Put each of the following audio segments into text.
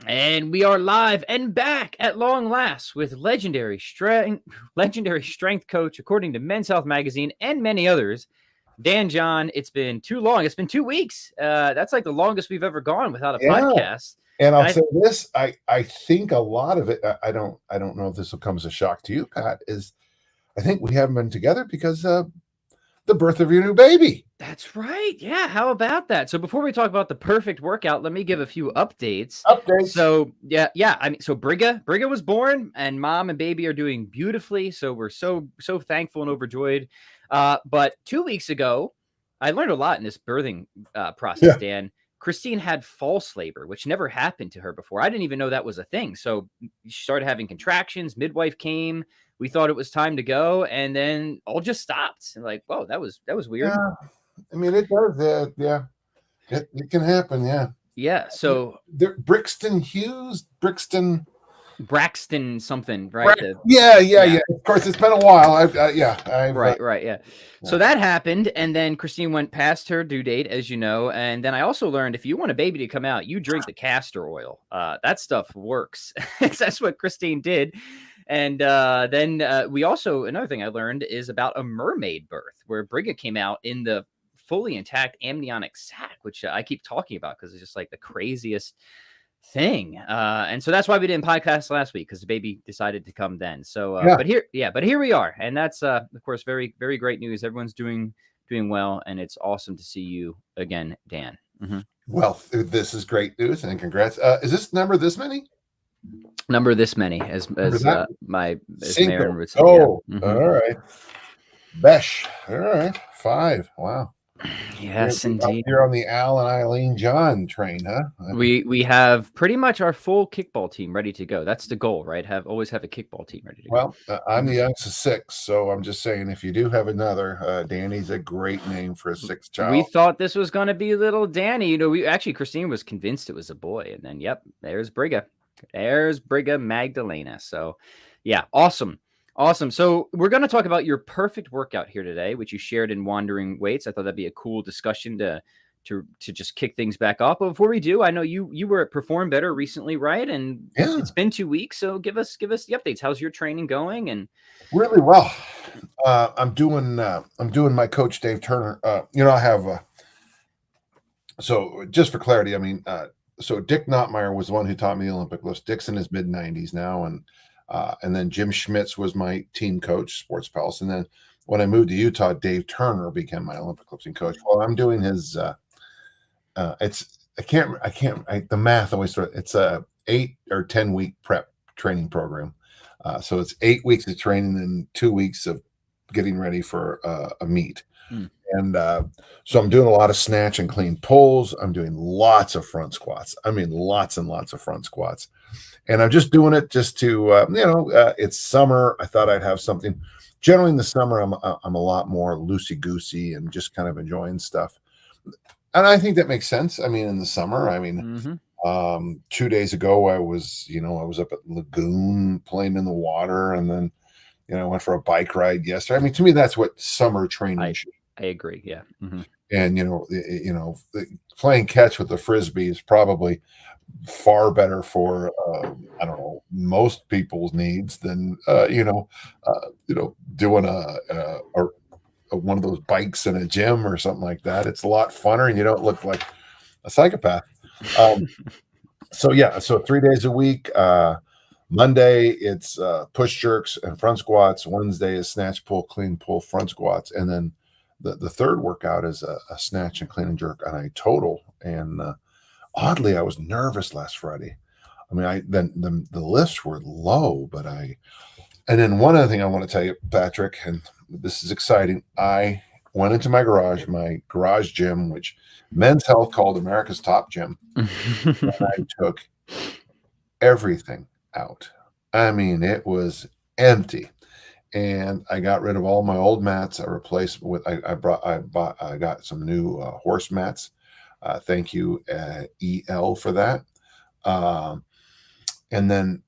And we are live and back at long last with legendary strength coach, according to Men's Health magazine and many others, Dan John. It's been too long. It's been 2 weeks. That's like the longest we've ever gone without a Yeah. podcast. And And I'll I say this, I think a lot of it, I don't know if this will come as a shock to you, Pat, is I think we haven't been together because the birth of your new baby. That's right. Yeah. How about that? So before we talk about the perfect workout, let me give a few updates. Updates. So yeah. I mean, so Briga was born, and mom and baby are doing beautifully. So we're so thankful and overjoyed. But 2 weeks ago, I learned a lot in this birthing process, Yeah. Dan. Christine had false labor, which never happened to her before. I didn't even know that was a thing. So she started having contractions. Midwife came. We thought it was time to go, and then all just stopped. And like, whoa, that was weird. Yeah. I mean, it does. Yeah. It can happen. Yeah. Yeah. So Brixton Hughes, Brixton. Braxton something, right? Right. Yeah. Of course, it's been a while. Right. Yeah. So that happened, and then Christine went past her due date, as you know. And then I also learned if you want a baby to come out, you drink the castor oil. That stuff works. That's what Christine did. And then we also, another thing I learned is about a mermaid birth, where Briga came out in the fully intact amniotic sac, which I keep talking about because it's just like the craziest thing. And so that's why we didn't podcast last week, because the baby decided to come then. So but here we are. And that's of course very, very great news. Everyone's doing well, and it's awesome to see you again, Dan. Well, this is great news, and congrats. Is this number this many? Number this many, as my Marin would say. All right. Besh. All right. 5. Wow. Yes, indeed. You're on the Al and Eileen John train, huh? We have pretty much our full kickball team ready to go. That's the goal, right? Always have a kickball team ready to go. Well, I'm the youngest of 6, so I'm just saying, if you do have another, Danny's a great name for a 6th child. We thought this was going to be little Danny. You know, Christine was convinced it was a boy, and then there's Briga. There's Briga Magdalena. So, yeah, awesome. So we're going to talk about your perfect workout here today, which you shared in Wandering Weights. I thought that'd be a cool discussion to just kick things back off. But before we do, I know you were at Perform Better recently, right? And it's been 2 weeks, so give us the updates. How's your training going? And really well. I'm doing my coach Dave Turner. I have. So just for clarity, I mean, so Dick Nottmeyer was the one who taught me the Olympic lifts. Dick's in his mid-90s now, and then Jim Schmitz was my team coach, Sports Palace. And then when I moved to Utah, Dave Turner became my Olympic lifting coach. Well, I'm doing his. The math always. It's a 8 or 10 week prep training program. So it's 8 weeks of training and 2 weeks of getting ready for a meet. And so I'm doing a lot of snatch and clean pulls. I'm doing lots of front squats. I mean, lots and lots of front squats. And I'm just doing it just to, it's summer. I thought I'd have something. Generally in the summer, I'm a lot more loosey-goosey and just kind of enjoying stuff. And I think that makes sense. I mean, in the summer, 2 days ago, I was up at Lagoon playing in the water, and then, I went for a bike ride yesterday. I mean, to me, that's what summer training should. I agree. Yeah. And, playing catch with the Frisbee is probably far better for, most people's needs than, doing one of those bikes in a gym or something like that. It's a lot funner, and you don't look like a psychopath. So 3 days a week. Monday, it's push jerks and front squats. Wednesday is snatch, pull, clean, pull, front squats. And then the third workout is a snatch and clean and jerk on a total. And oddly, I was nervous last Friday. I mean, the lifts were low, and then one other thing I want to tell you, Patrick, and this is exciting. I went into my garage gym, which Men's Health called America's top gym. And I took everything out. I mean, it was empty, and I got rid of all my old mats. I replaced with I got some new horse mats. Thank you, EL, for that. And then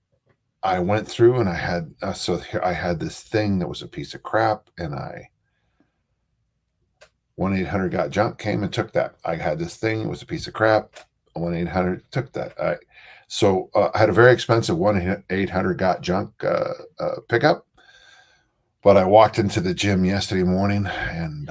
I went through, and I had this thing that was a piece of crap, and 1-800-GOT-JUNK came and took that. I had this thing, it was a piece of crap. 1-800 took that. So I had a very expensive 1-800 got junk pickup, but I walked into the gym yesterday morning and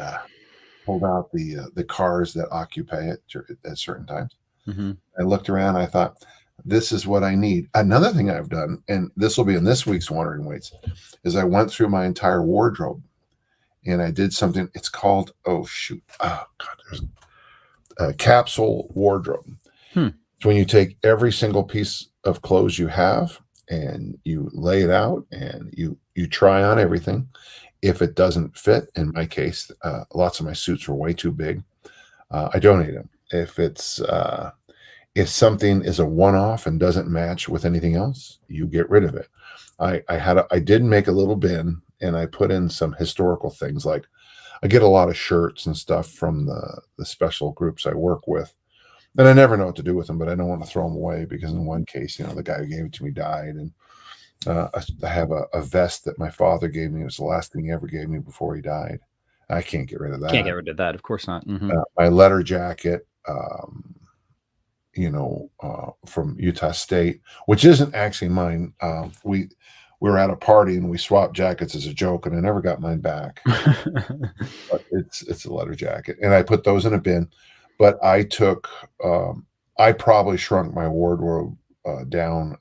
pulled out the cars that occupy it at certain times. Mm-hmm. I looked around. I thought, this is what I need. Another thing I've done, and this will be in this week's Wandering Weights, is I went through my entire wardrobe and I did something. It's called, oh God, there's a Capsule Wardrobe. Hmm. It's when you take every single piece of clothes you have and you lay it out and you try on everything. If it doesn't fit, in my case, lots of my suits were way too big. I donate them. If something is a one-off and doesn't match with anything else, you get rid of it. I did make a little bin and I put in some historical things. Like I get a lot of shirts and stuff from the special groups I work with, and I never know what to do with them, but I don't want to throw them away because in one case, the guy who gave it to me died. And I have a vest that my father gave me. It was the last thing he ever gave me before he died. I can't get rid of that. Can't get rid of that. Of course not. Mm-hmm. My letter jacket, from Utah State, which isn't actually mine. We were at a party and we swapped jackets as a joke, and I never got mine back. But it's a letter jacket, and I put those in a bin. But I took, I probably shrunk my wardrobe down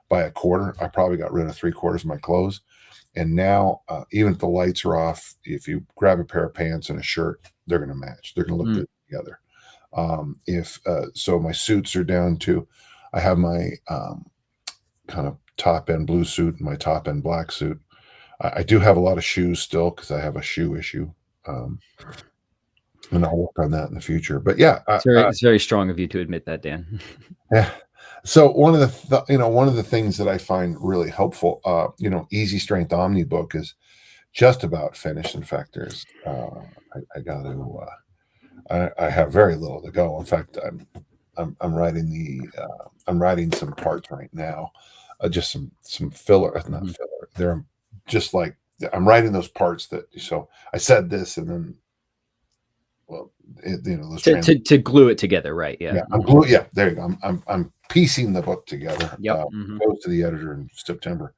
by a quarter. I probably got rid of 3/4 of my clothes. And now, even if the lights are off, if you grab a pair of pants and a shirt, they're going to match. They're going to look good together. So my suits are down to, I have my kind of top end blue suit and my top end black suit. I do have a lot of shoes still because I have a shoe issue. And I'll work on that in the future. But yeah, it's very strong of you to admit that, Dan. Yeah. So one of the things that I find really helpful, Easy Strength Omnibook is just about finished. In fact, there's I got to I have very little to go. In fact, I'm writing I'm writing some parts right now, just some filler, not filler. They're just like I'm writing those parts that. So I said this, and then, well, those to glue it together, right? Yeah. Yeah, there you go. I'm piecing the book together. Yep. Goes to the editor in September.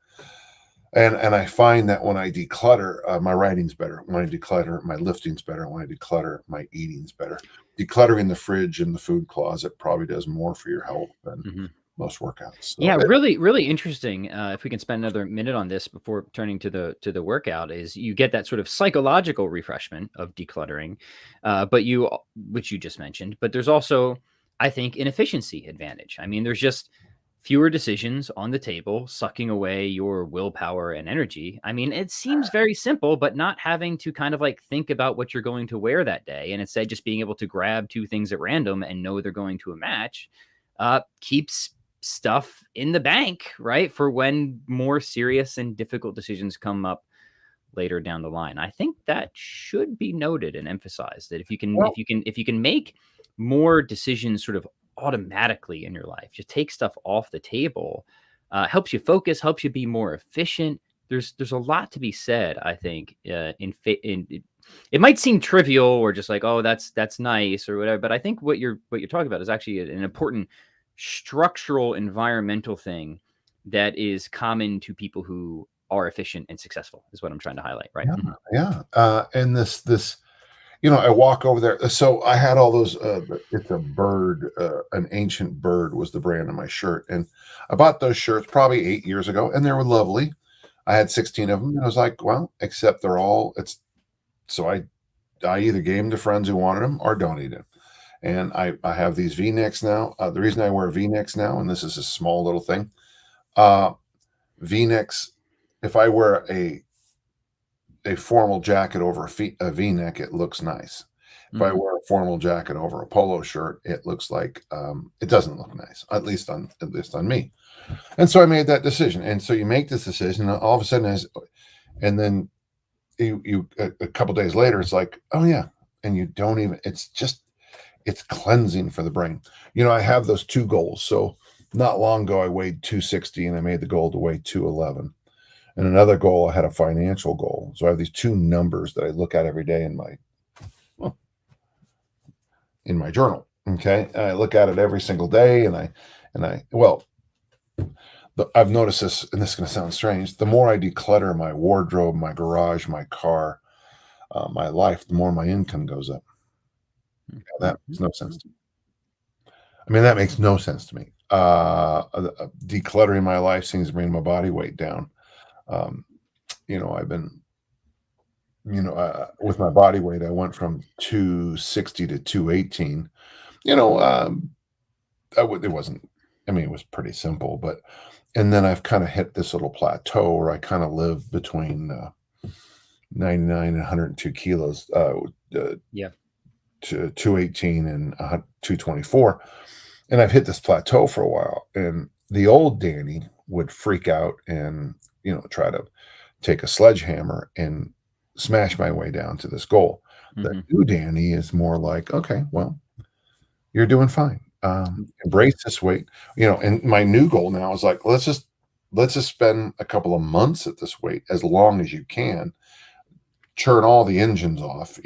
And I find that when I declutter, my writing's better. When I declutter, my lifting's better. When I declutter, my eating's better. Decluttering the fridge and the food closet probably does more for your health than most workouts. So yeah, really, really interesting. If we can spend another minute on this before turning to the workout, is you get that sort of psychological refreshment of decluttering, which you just mentioned, but there's also, I think, an efficiency advantage. I mean, there's just fewer decisions on the table, sucking away your willpower and energy. I mean, it seems very simple, but not having to kind of like think about what you're going to wear that day, and instead just being able to grab two things at random and know they're going to a match, keeps stuff in the bank, right, for when more serious and difficult decisions come up later down the line. I think that should be noted and emphasized, that if you can make more decisions sort of automatically in your life, just take stuff off the table, helps you focus, helps you be more efficient. There's a lot to be said, I think. It might seem trivial or just like, oh, that's nice or whatever, but I think what you're talking about is actually an important structural environmental thing that is common to people who are efficient and successful, is what I'm trying to highlight, right? Yeah. And this I walk over there. So I had all those, it's a bird, an ancient bird was the brand of my shirt. And I bought those shirts probably 8 years ago, and they were lovely. I had 16 of them, and I was like, well, except so I either gave them to friends who wanted them or donated them. And I have these V-necks now. The reason I wear V-necks now, and this is a small little thing, V-necks, if I wear a formal jacket over a V-neck, it looks nice. If I wear a formal jacket over a polo shirt, it looks like it doesn't look nice, at least on me. And so I made that decision. And so you make this decision, and all of a sudden, and then you a couple days later, it's like, oh yeah, and you don't even. It's cleansing for the brain. I have those two goals. So not long ago, I weighed 260, and I made the goal to weigh 211. And another goal, I had a financial goal. So I have these two numbers that I look at every day in my journal. Okay. I look at it every single day, well, I've noticed this, and this is going to sound strange. The more I declutter my wardrobe, my garage, my car, my life, the more my income goes up. That makes no sense to me. I mean, that makes no sense to me. Decluttering my life seems to bring my body weight down. I've been, with my body weight, I went from 260 to 218. It wasn't, I mean, it was pretty simple, and then I've kind of hit this little plateau where I kind of live between 99 and 102 kilos, to 218 and 224. And I've hit this plateau for a while. And the old Danny would freak out and, try to take a sledgehammer and smash my way down to this goal. The new Danny is more like, okay, well, you're doing fine. Embrace this weight, and my new goal now is like, let's just spend a couple of months at this weight as long as you can, churn all the engines off,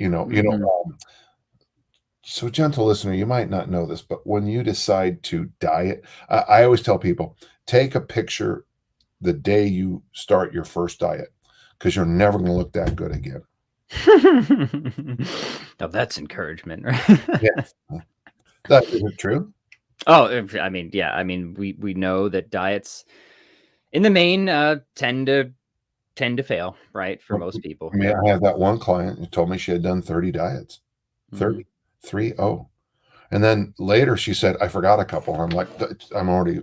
so gentle listener, you might not know this, but when you decide to diet, I always tell people, take a picture the day you start your first diet, because you're never going to look that good again. Now that's encouragement, right? Yeah. That isn't true. Oh, I mean, yeah. I mean, we know that diets in the main tend to fail, right? For most people. I mean, I have that one client who told me she had done 30 diets. 30. 3-0. And then later she said, I forgot a couple. I'm like, I'm already,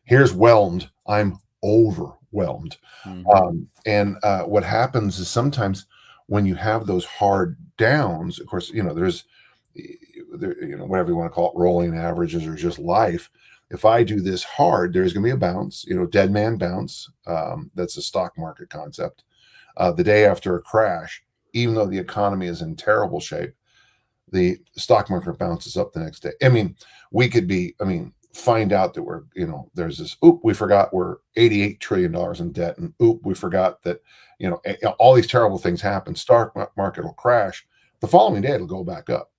here's whelmed. I'm overwhelmed. What happens is sometimes when you have those hard downs, of course, there's, whatever you want to call it, rolling averages or just life. If I do this hard, there's going to be a bounce, dead man bounce. That's a stock market concept. The day after a crash, even though the economy is in terrible shape, the stock market bounces up the next day. I mean, find out that we're, there's this, we forgot we're $88 trillion in debt. And we forgot that, all these terrible things happen. Stock market will crash. The following day, it'll go back up.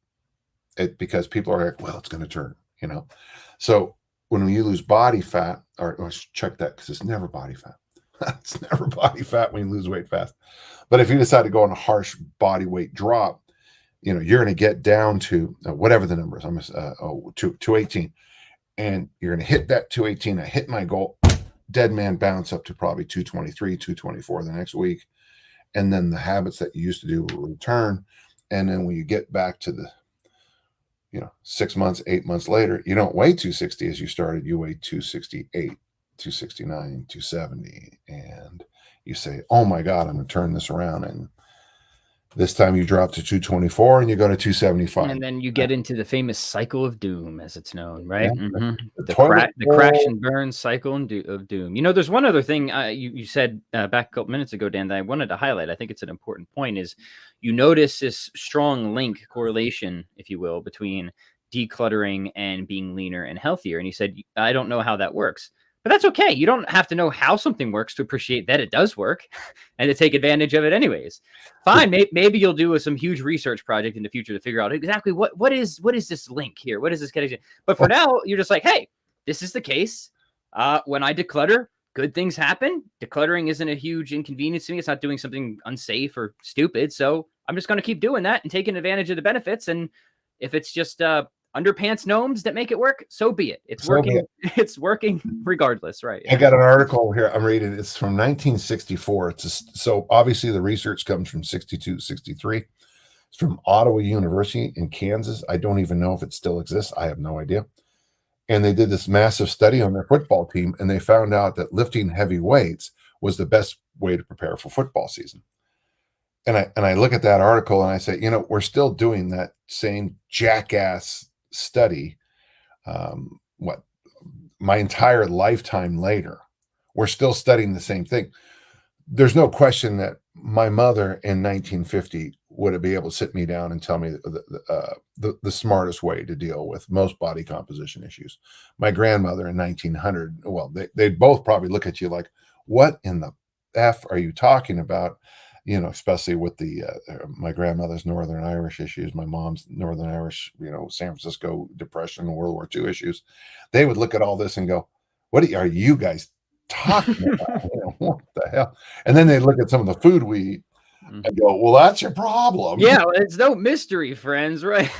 Because people are like, well, it's going to turn, So when you lose body fat, or let's check that, because it's never body fat. It's never body fat when you lose weight fast. But if you decide to go on a harsh body weight drop, you're going to get down to whatever the number is. I'm 218, and you're going to hit that 218. I hit my goal, dead man bounce up to probably 223, 224 the next week, and then the habits that you used to do will return. And then when you get back to the 6 months, 8 months later, you don't weigh 260 as you started. You weigh 268, 269, 270, and you say, "Oh my God, I'm going to turn this around." And this time you drop to 224 and you go to 275. And then you get into the famous cycle of doom, as it's known, right? Yeah. The crash and burn cycle of doom. There's one other thing you said back a couple minutes ago, Dan, that I wanted to highlight. I think it's an important point is you notice this strong correlation, if you will, between decluttering and being leaner and healthier. And you said, I don't know how that works. But that's okay. You don't have to know how something works to appreciate that it does work and to take advantage of it anyways. Fine. Maybe you'll do some huge research project in the future to figure out exactly what is this link here? What is this connection? But for now, you're just like, hey, this is the case. When I declutter, good things happen. Decluttering isn't a huge inconvenience to me. It's not doing something unsafe or stupid. So I'm just going to keep doing that and taking advantage of the benefits. And if it's just underpants gnomes that make it work, so be it. It's working. It's working regardless, right? I got an article here I'm reading. It's from 1964. So obviously the research comes from 62, 63. It's from Ottawa University in Kansas. I don't even know if it still exists. I have no idea. And they did this massive study on their football team, and they found out that lifting heavy weights was the best way to prepare for football season. And I look at that article and I say, we're still doing that same jackass study my entire lifetime later. We're still studying the same thing. There's no question that my mother in 1950 would be able to sit me down and tell me the smartest way to deal with most body composition issues. My grandmother in 1900, well, they'd both probably look at you like, what in the F are you talking about? especially with the my grandmother's Northern Irish issues, my mom's Northern Irish, San Francisco Depression and World War II issues, they would look at all this and go, "What are you guys talking about? What the hell?" And then they look at some of the food we eat and go, "Well, that's your problem." Yeah, it's no mystery, friends, right?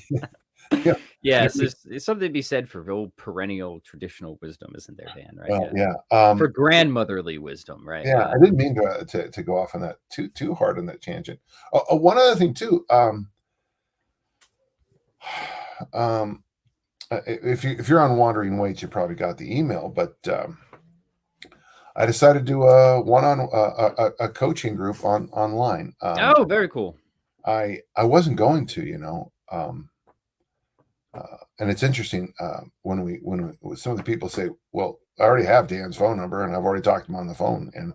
Yeah. Yes, there's something to be said for old perennial traditional wisdom, isn't there, Dan? Right? Well, Yeah. yeah. For grandmotherly wisdom, right? Yeah, I didn't mean to go off on that too hard on that tangent. One other thing too. If you're on Wandering Weights, you probably got the email, but I decided to do a coaching group online. Oh, very cool. I wasn't going to, and it's interesting when some of the people say, "Well, I already have Dan's phone number and I've already talked to him on the phone," and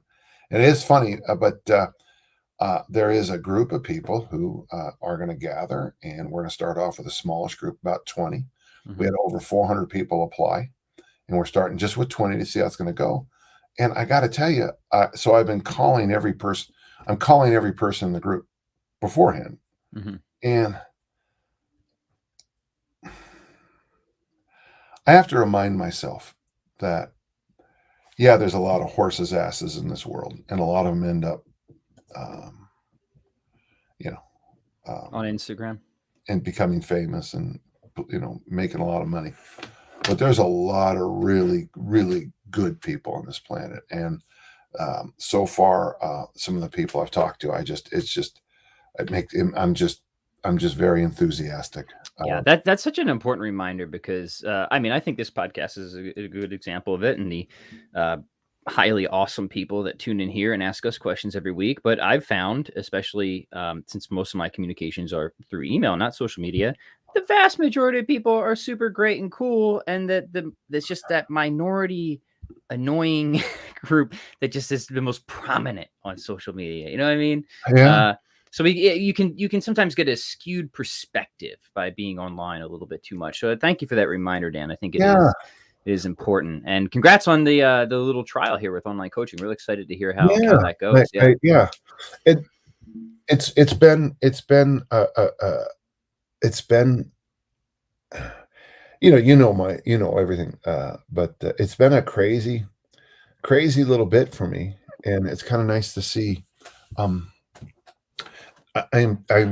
it is funny, but there is a group of people who are going to gather, and we're going to start off with a smallish group, about 20. We had over 400 people apply, and we're starting just with 20 to see how it's going to go. And I got to tell you, so I've been calling every person. I'm calling every person in the group beforehand, and I have to remind myself that, yeah, there's a lot of horses' asses in this world, and a lot of them end up, on Instagram and becoming famous and, making a lot of money. But there's a lot of really, really good people on this planet. And so far, some of the people I've talked to, I'm just very enthusiastic. Yeah, that's such an important reminder because, I think this podcast is a good example of it, and the highly awesome people that tune in here and ask us questions every week. But I've found, especially since most of my communications are through email, not social media, the vast majority of people are super great and cool, and that's just that minority annoying group that just is the most prominent on social media. You know what I mean? Yeah. So you can sometimes get a skewed perspective by being online a little bit too much. So thank you for that reminder, Dan. I think it is important. And congrats on the little trial here with online coaching. Really excited to hear how that goes. It's been everything, but it's been a crazy little bit for me, and it's kind of nice to see. I'm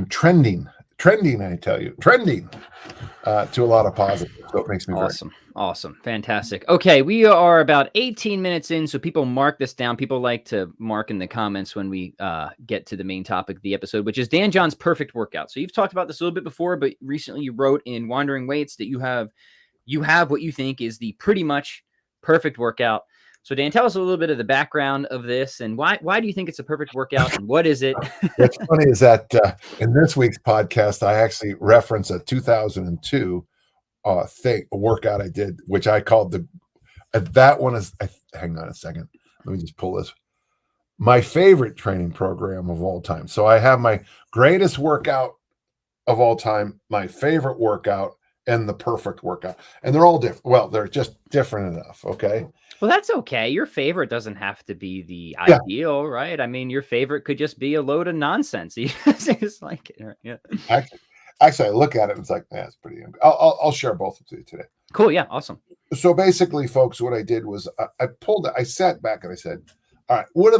trending. I tell you, trending to a lot of positive. So it makes me awesome, fantastic. Okay, we are about 18 minutes in, so people mark this down. People like to mark in the comments when we get to the main topic of the episode, which is Dan John's perfect workout. So you've talked about this a little bit before, but recently you wrote in Wandering Weights that you have what you think is the pretty much perfect workout. So Dan, tell us a little bit of the background of this, and why do you think it's a perfect workout, and what is it? What's funny is that in this week's podcast, I actually reference a 2002 workout I did, which I called that one is. Hang on a second, let me just pull this. My favorite training program of all time. So I have my greatest workout of all time, my favorite workout, and the perfect workout, and they're all different. Well, they're just different enough. Okay. Well, that's okay. Your favorite doesn't have to be the ideal, right? I mean, your favorite could just be a load of nonsense. You just like it, right? Yeah. Actually, I look at it and it's like, it's pretty. I'll share both of you today. Cool. Yeah. Awesome. So basically, folks, what I did was I sat back and I said, all right, what are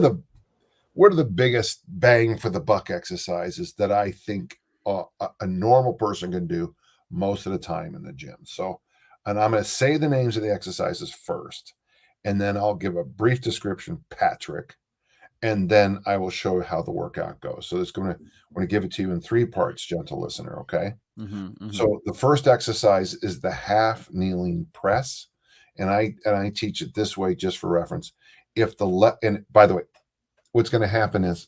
the biggest bang for the buck exercises that I think a normal person can do most of the time in the gym? So, and I'm going to say the names of the exercises first, and then I'll give a brief description, Patrick, and then I will show you how the workout goes. So I'm going to give it to you in 3 parts, gentle listener. Okay. So the first exercise is the half kneeling press. And I teach it this way just for reference. And by the way, what's going to happen is,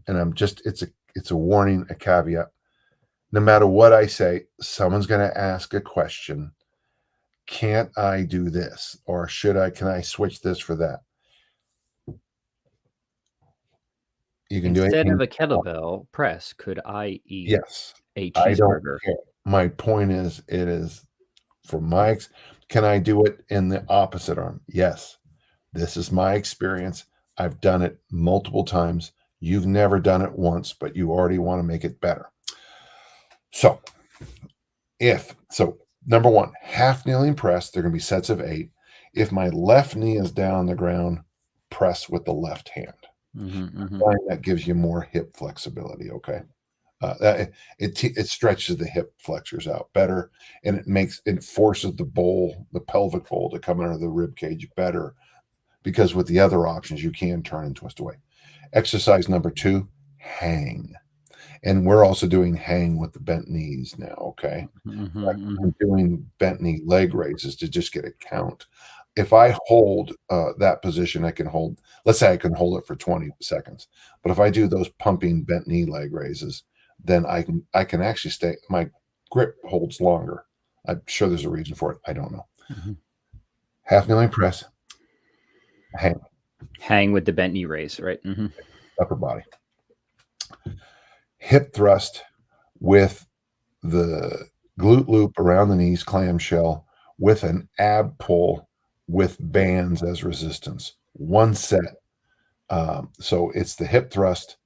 and it's a warning, a caveat. No matter what I say, someone's going to ask a question. Can't I do this? Or can I switch this for that? You can instead of a kettlebell press, could I eat a cheeseburger? I don't care. My point is, it is for can I do it in the opposite arm? Yes. This is my experience. I've done it multiple times. You've never done it once, but you already want to make it better. So number one, half kneeling press, they're going to be sets of 8. If my left knee is down on the ground, press with the left hand. That gives you more hip flexibility. Okay. It stretches the hip flexors out better, and it forces the pelvic bowl to come under the rib cage better, because with the other options you can turn and twist away. Exercise number 2, hang. And we're also doing hang with the bent knees now. Okay. I'm doing bent knee leg raises to just get a count. If I hold that position, I can hold, let's say I can hold it for 20 seconds. But if I do those pumping bent knee leg raises, then I can actually stay, my grip holds longer. I'm sure there's a reason for it. I don't know. Half kneeling press, hang with the bent knee raise, right? Upper body. Hip thrust with the glute loop around the knees, clamshell, with an ab pull with bands as resistance. 1 set. So it's the hip thrust,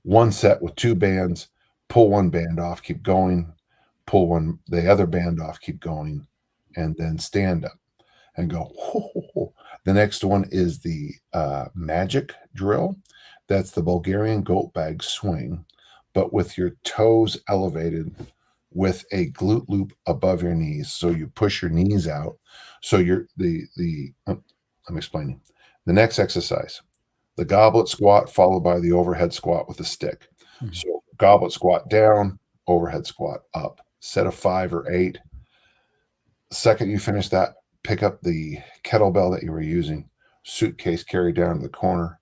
1 set with 2 bands. Pull 1 band off, keep going. Pull the other band off, keep going, and then stand up and go. The next one is the magic drill. That's the Bulgarian Goat Bag swing, but with your toes elevated with a glute loop above your knees. So you push your knees out. So I'm explaining. The next exercise, the goblet squat followed by the overhead squat with a stick. So goblet squat down, overhead squat up, set of 5 or 8. Second you finish that, pick up the kettlebell that you were using, suitcase carry down to the corner,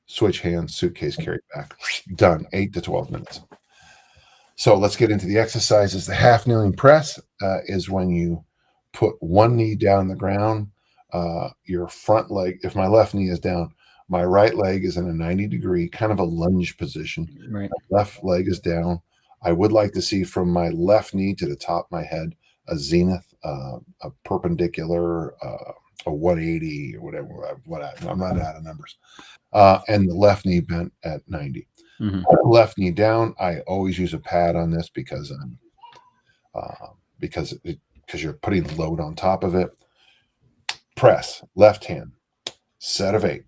switch hands, suitcase carry back. Done. 8 to 12 minutes. So let's get into the exercises. The half kneeling press is when you put 1 knee down the ground, your front leg, if my left knee is down, my right leg is in a 90-degree, kind of a lunge position. Right. My left leg is down. I would like to see from my left knee to the top of my head a zenith, a perpendicular, a 180 or whatever. I'm not out of numbers. And the left knee bent at 90. Left knee down. I always use a pad on this because you're putting load on top of it. Press left hand, set of 8.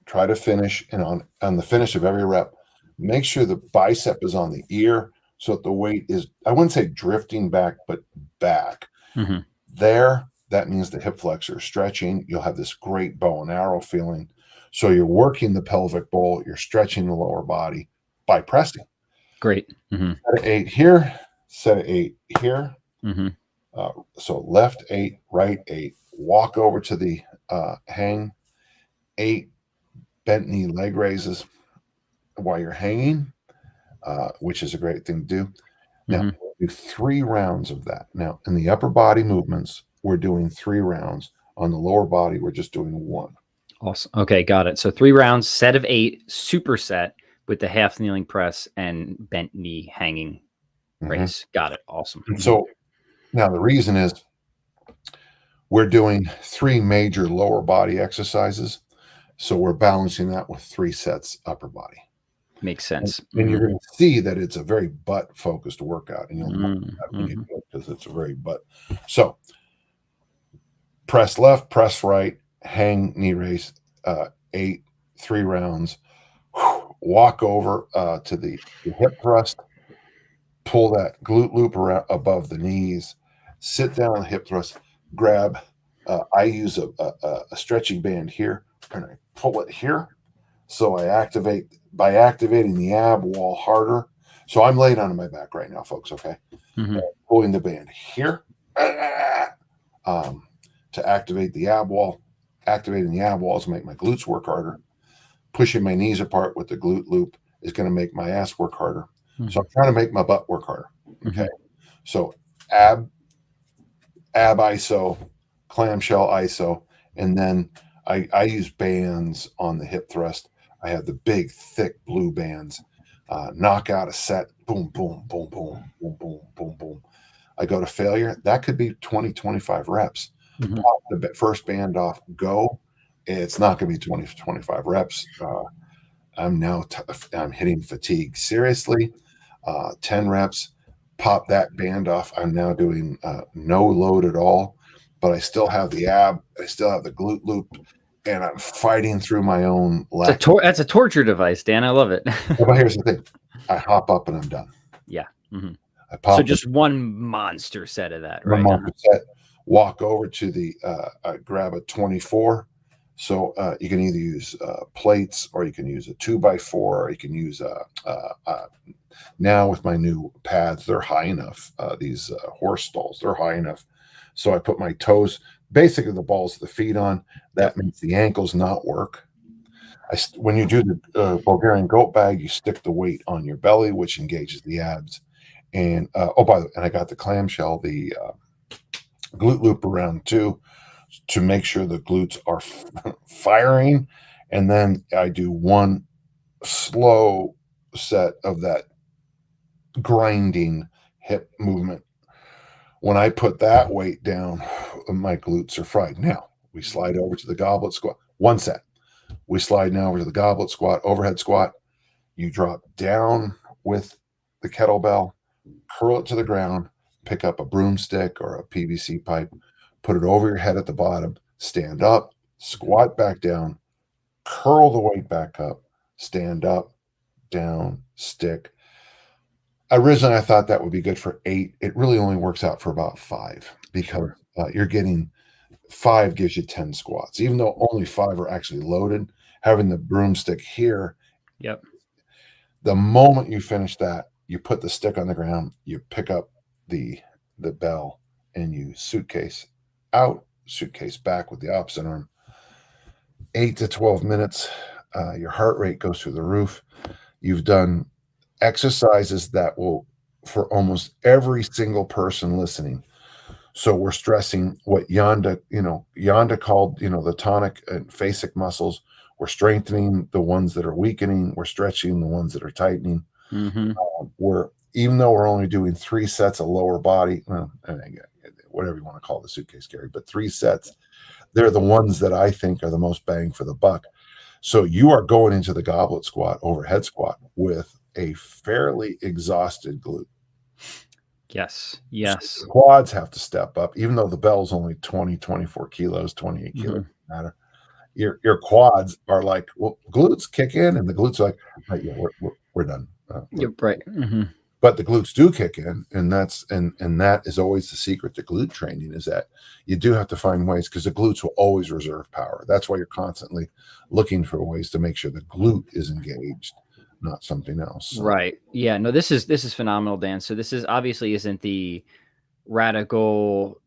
Try to finish, and on the finish of every rep, make sure the bicep is on the ear so that the weight is, I wouldn't say drifting back, but back. There, that means the hip flexor is stretching. You'll have this great bow and arrow feeling. So you're working the pelvic bowl, you're stretching the lower body by pressing. Great. Set of 8 here, set of 8 here. So left 8, right 8. Walk over to the hang. 8 bent knee leg raises while you're hanging, which is a great thing to do. Now, do 3 rounds of that. Now, in the upper body movements, we're doing 3 rounds. On the lower body, we're just doing 1. Awesome. Okay, got it. So 3 rounds, set of 8, superset with the half kneeling press and bent knee hanging raise. Got it. Awesome. So now the reason is we're doing 3 major lower body exercises. So we're balancing that with 3 sets upper body. Makes sense. And you're going to see that it's a very butt focused workout, and you'll know that when you do it, because it's a very butt. So press left, press right, hang, knee raise, 8, 3 rounds. Walk over to the hip thrust, pull that glute loop around above the knees, sit down on the hip thrust, grab. I use a stretching band here, and I pull it here. So I activating the ab wall harder. So I'm laid on my back right now, folks. Okay. Pulling the band here to activate the ab wall. Activating the ab walls to make my glutes work harder. Pushing my knees apart with the glute loop is going to make my ass work harder. So I'm trying to make my butt work harder. Okay. So ab ISO, clamshell ISO, and then I use bands on the hip thrust. I have the big, thick blue bands. Knock out a set. Boom, boom, boom, boom, boom, boom, boom, boom. I go to failure. That could be 20, 25 reps. Pop the first band off, go. It's not going to be 20, 25 reps. I'm now I'm hitting fatigue seriously. 10 reps, pop that band off. I'm now doing no load at all, but I still have the ab, I still have the glute loop, and I'm fighting through my own lack. That's a torture device, Dan. I love it. But here's the thing. I hop up and I'm done. Yeah. I pop so just one monster set of that, right? Monster set, walk over to the grab a 24. So you can either use plates, or you can use a 2x4, or you can use now with my new pads, they're high enough. These horse stalls, they're high enough. So I put my toes, basically the balls of the feet on. That makes the ankles not work. When you do the Bulgarian Goat Bag, you stick the weight on your belly, which engages the abs. And by the way, and I got the clamshell, the glute loop around too, to make sure the glutes are firing. And then I do one slow set of that grinding hip movement. When I put that weight down, my glutes are fried. Now we slide over to the goblet squat. One set. We slide now over to the goblet squat, overhead squat. You drop down with the kettlebell, curl it to the ground, pick up a broomstick or a PVC pipe, put it over your head at the bottom, stand up, squat back down, curl the weight back up, stand up, down, stick. Originally, I thought that would be good for 8. It really only works out for about 5, because you're getting 5 gives you 10 squats, even though only 5 are actually loaded. Having the broomstick here, the moment you finish that, you put the stick on the ground, you pick up the bell, and you suitcase out, suitcase back with the opposite arm. 8 to 12 minutes, your heart rate goes through the roof. You've done exercises that will, for almost every single person listening. So we're stressing what Yanda called, the tonic and phasic muscles. We're strengthening the ones that are weakening. We're stretching the ones that are tightening. Even though we're only doing 3 sets of lower body, whatever you want to call the suitcase carry, but 3 sets, they're the ones that I think are the most bang for the buck. So you are going into the goblet squat, overhead squat, with a fairly exhausted glute. Yes. So the quads have to step up, even though the bell's only 20, 24 kilos, 28 kilos, matter. Your quads are like, well, glutes kick in, and the glutes are like, right, yeah, we're done. Right. But the glutes do kick in, and that is always the secret to glute training, is that you do have to find ways, because the glutes will always reserve power. That's why you're constantly looking for ways to make sure the glute is engaged, not something else. Right. Yeah. No, this is phenomenal, Dan. So this is obviously isn't the radical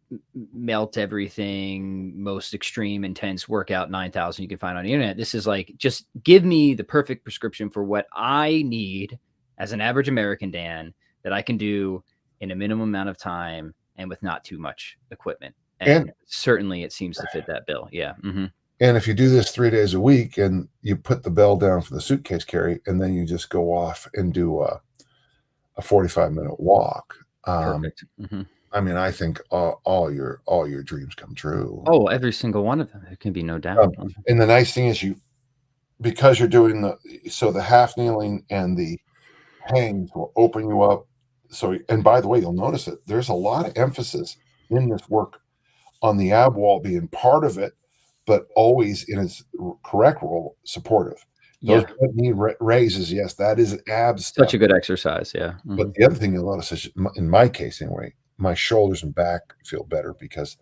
melt everything, most extreme, intense workout 9,000 you can find on the internet. This is like, just give me the perfect prescription for what I need as an average American, Dan, that I can do in a minimum amount of time and with not too much equipment. And certainly it seems to fit that bill. Yeah. And if you do this 3 days a week, and you put the bell down for the suitcase carry, and then you just go off and do a 45-minute walk. Perfect. I mean, I think all your dreams come true. Oh, every single one of them. There can be no doubt. And the nice thing is, because you're doing the half kneeling and the hangs will open you up. So, and by the way, you'll notice that there's a lot of emphasis in this work on the ab wall being part of it, but always in its correct role, supportive. Those knee raises, yes, that is abs stuff. Such a good exercise, yeah. But the other thing you'll notice is, in my case anyway, my shoulders and back feel better, because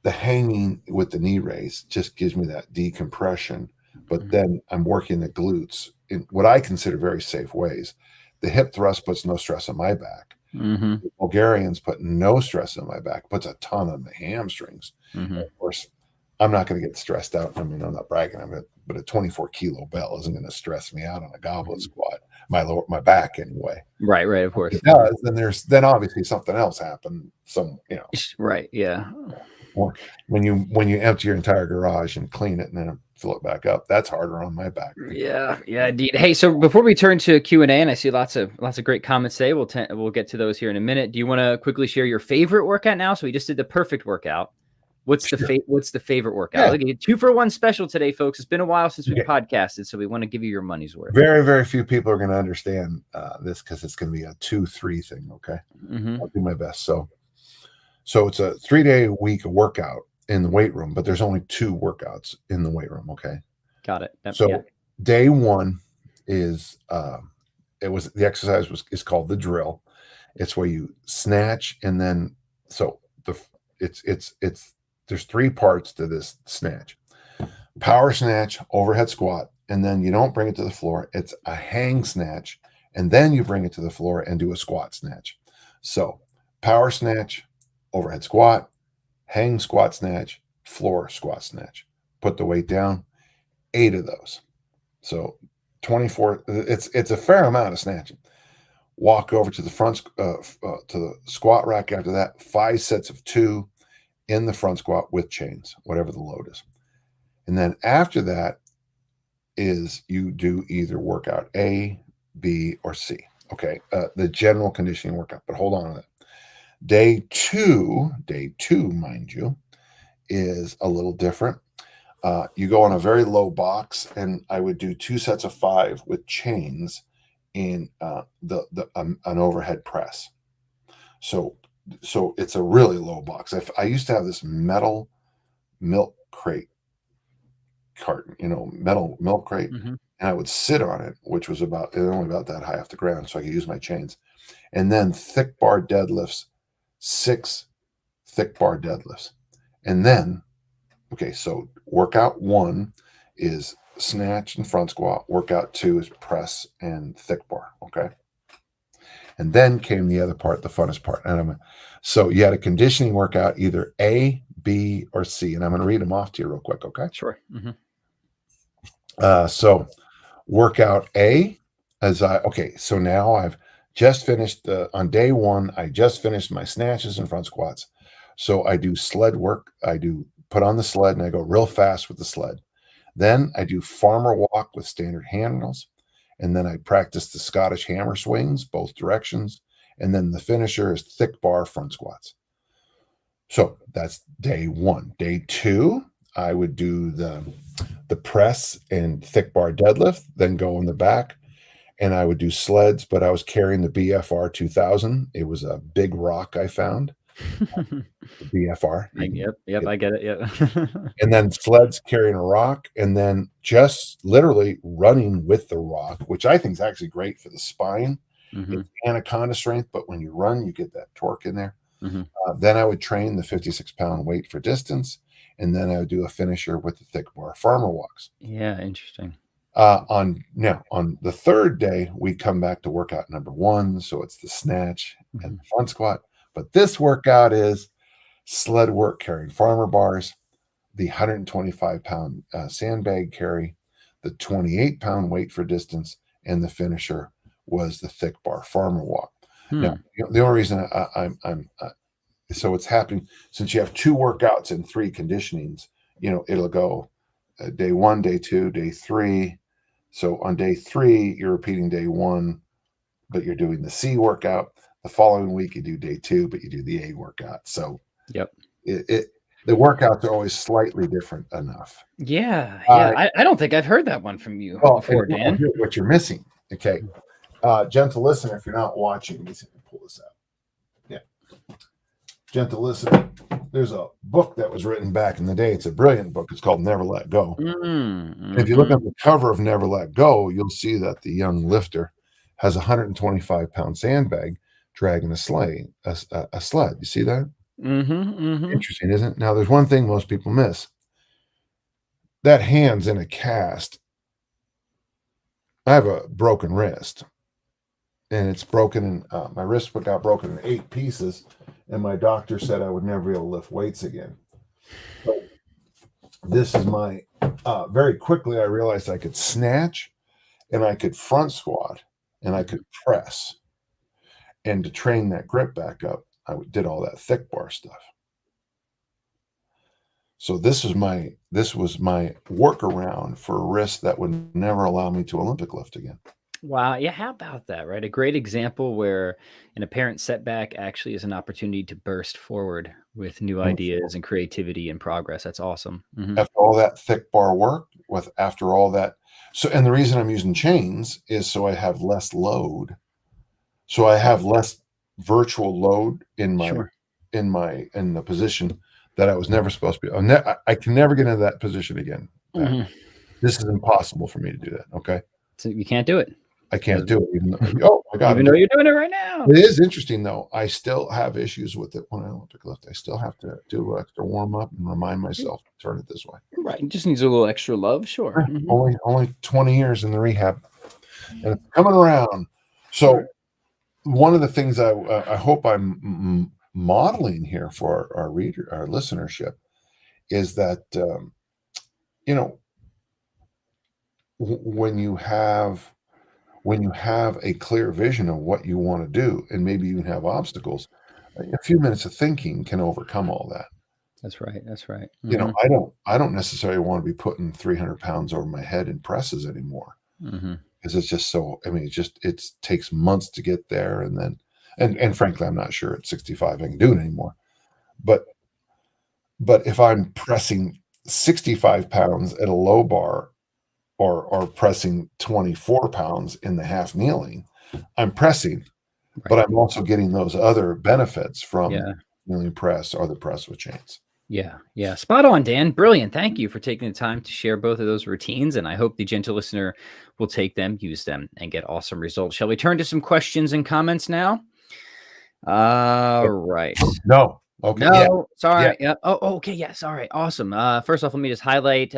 the hanging with the knee raise just gives me that decompression. But then I'm working the glutes in what I consider very safe ways. The hip thrust puts no stress on my back. The Bulgarians put no stress on my back, puts a ton on the hamstrings. Of course, I'm not going to get stressed out. I mean, I'm not bragging on it, but a 24-kilo bell isn't going to stress me out on a goblet squat. My back anyway. Right, of course. If it does, then obviously something else happened. Right, yeah. Or when you empty your entire garage and clean it and then fill it back up, that's harder on my back. Yeah, indeed. Hey, so before we turn to Q&A, and I see lots of great comments today, we'll get to those here in a minute. Do you want to quickly share your favorite workout now? So we just did the perfect workout. What's Sure. the favorite workout? Yeah. I'll give you 2-for-1 special today, folks. It's been a while since we Okay. podcasted, so we want to give you your money's worth. Very, very few people are going to understand this because it's going to be a 2-3 thing. Okay. I'll do my best. So it's a 3-day week workout in the weight room, but there's only 2 workouts in the weight room. Okay. Got it. So day 1 is the exercise is called the drill. It's where you snatch and then there's 3 parts to this snatch. Power snatch, overhead squat, and then you don't bring it to the floor. It's a hang snatch, and then you bring it to the floor and do a squat snatch. So power snatch, overhead squat, hang squat snatch, floor squat snatch. Put the weight down, 8 of those. So 24, it's a fair amount of snatching. Walk over to the front, to the squat rack after that, 5 sets of 2 in the front squat with chains, whatever the load is. And then after that is you do either workout A, B, or C. Okay, the general conditioning workout, but hold on to that. Day two, mind you, is a little different. You go on a very low box, and I would do 2 sets of 5 with chains in an overhead press. So it's a really low box. I used to have this metal milk crate carton, metal milk crate, and I would sit on it, which was only about that high off the ground, so I could use my chains. And then thick bar deadlifts, 6 thick bar deadlifts. And then, so workout 1 is snatch and front squat. Workout 2 is press and thick bar. Okay. And then came the other part, the funnest part. So you had a conditioning workout, either A, B, or C. And I'm going to read them off to you real quick. Okay. Sure. So workout A, so now I've just finished on day 1, I just finished my snatches and front squats. So I do sled work. I do put on the sled and I go real fast with the sled. Then I do farmer walk with standard handles. And then I practice the Scottish hammer swings, both directions. And then the finisher is thick bar front squats. So that's day 1. Day 2, I would do the press and thick bar deadlift, then go in the back. And I would do sleds, but I was carrying the BFR 2000. It was a big rock I found. BFR. Yep, I get it. Yep. And then sleds carrying a rock, and then just literally running with the rock, which I think is actually great for the spine. It's anaconda strength, but when you run, you get that torque in there. Then I would train the 56-pound weight for distance, and then I would do a finisher with the thick bar farmer walks. Yeah, interesting. On the 3rd day, we come back to workout number 1, so it's the snatch and the front squat. But this workout is sled work carrying farmer bars, the 125-pound sandbag carry, the 28-pound weight for distance, and the finisher was the thick bar farmer walk. Now, the only reason so it's happening since you have 2 workouts and 3 conditionings, it'll go day 1, day 2, day 3. So on day 3, you're repeating day 1, but you're doing the C workout. The following week, you do day 2, but you do the A workout. So yep, the workouts are always slightly different enough. Yeah. I don't think I've heard that one from you before, Dan. What you're missing, okay? Gentle listener, if you're not watching, let me see if I can pull this out. Yeah, gentle listener. There's a book that was written back in the day. It's a brilliant book. It's called Never Let Go. If you look at the cover of Never Let Go, you'll see that the young lifter has a 125-pound sandbag dragging a sled. You see that? Interesting, isn't it? Now, there's one thing most people miss. That hand's in a cast. I have a broken wrist, and it's broken in my wrist got broken in 8 pieces, and my doctor said I would never be able to lift weights again. So this is my very quickly I realized I could snatch, and I could front squat, and I could press. And to train that grip back up, I did all that thick bar stuff. So this was my workaround for a wrist that would never allow me to Olympic lift again. Wow. Yeah. How about that? Right. A great example where an apparent setback actually is an opportunity to burst forward with new And ideas and creativity and progress. That's awesome. after all that thick bar work, after all that, so and the reason I'm using chains is so I have less load, so I have less virtual load in Sure. the position that I was never supposed to be. I can never get into that position again. Pat. Mhm. This is impossible for me to do that. Okay, So you can't do it. I can't do it. Even though, oh my God, Even though you're doing it right now. it is interesting though. I still have issues with it when I Olympic lift. I still have to do extra warm up and remind myself to turn it this way. Right. It just needs a little extra love. Sure. Only 20 years in the rehab, and it's coming around. So Sure. one of the things I hope I'm modeling here for our listenership, is that you know when you have a clear vision of what you want to do, and maybe even have obstacles, a few minutes of thinking can overcome all that. That's right. That's right. I don't necessarily want to be putting 300 pounds over my head in presses anymore, because it's just so, I mean, it takes months to get there. And then, and frankly, I'm not sure at 65 I can do it anymore. But if I'm pressing 65 pounds at a low bar, or pressing 24 pounds in the half kneeling, I'm pressing, but I'm also getting those other benefits from kneeling press or the press with chains. Yeah. Yeah. Spot on, Dan. Brilliant. Thank you for taking the time to share both of those routines. And I hope the gentle listener will take them, use them, and get awesome results. Shall we turn to some questions and comments now? All right. No. Okay. No. Sorry. Yeah. Yep. Oh, okay. Yes. All right. Awesome. First off, let me just highlight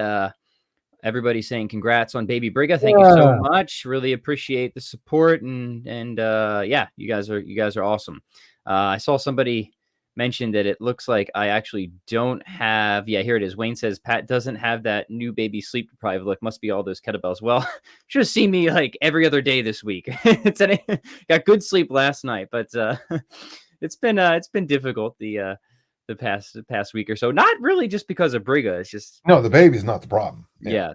everybody saying congrats on baby Briga. Thank you so much. Really appreciate the support, and yeah, you guys are awesome. I saw somebody mention that it looks like I actually don't have. Yeah, here it is. Wayne says Pat doesn't have that new baby sleep deprived look. Must be all those kettlebells. Well, should have seen me like every other day this week. Got good sleep last night, but it's been difficult the past week or so. Not really just because of Briga. It's just no, the baby's not the problem. Yeah.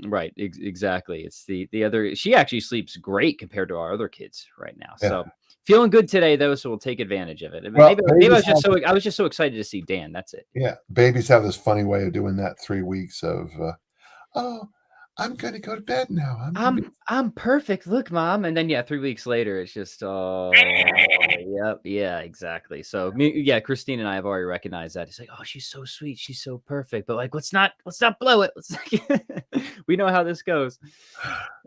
Right. Exactly. It's the other. She actually sleeps great compared to our other kids right now. Yeah. So feeling good today though, so we'll take advantage of it. Well, maybe I was just so excited to see Dan. That's it. Yeah, babies have this funny way of doing that 3 weeks of oh, I'm gonna go to bed now. I'm perfect. Look, mom. And then 3 weeks later, it's just yep, yeah, exactly. So Christine and I have already recognized that. It's like, oh, she's so sweet, she's so perfect. But like, let's not blow it. We know how this goes.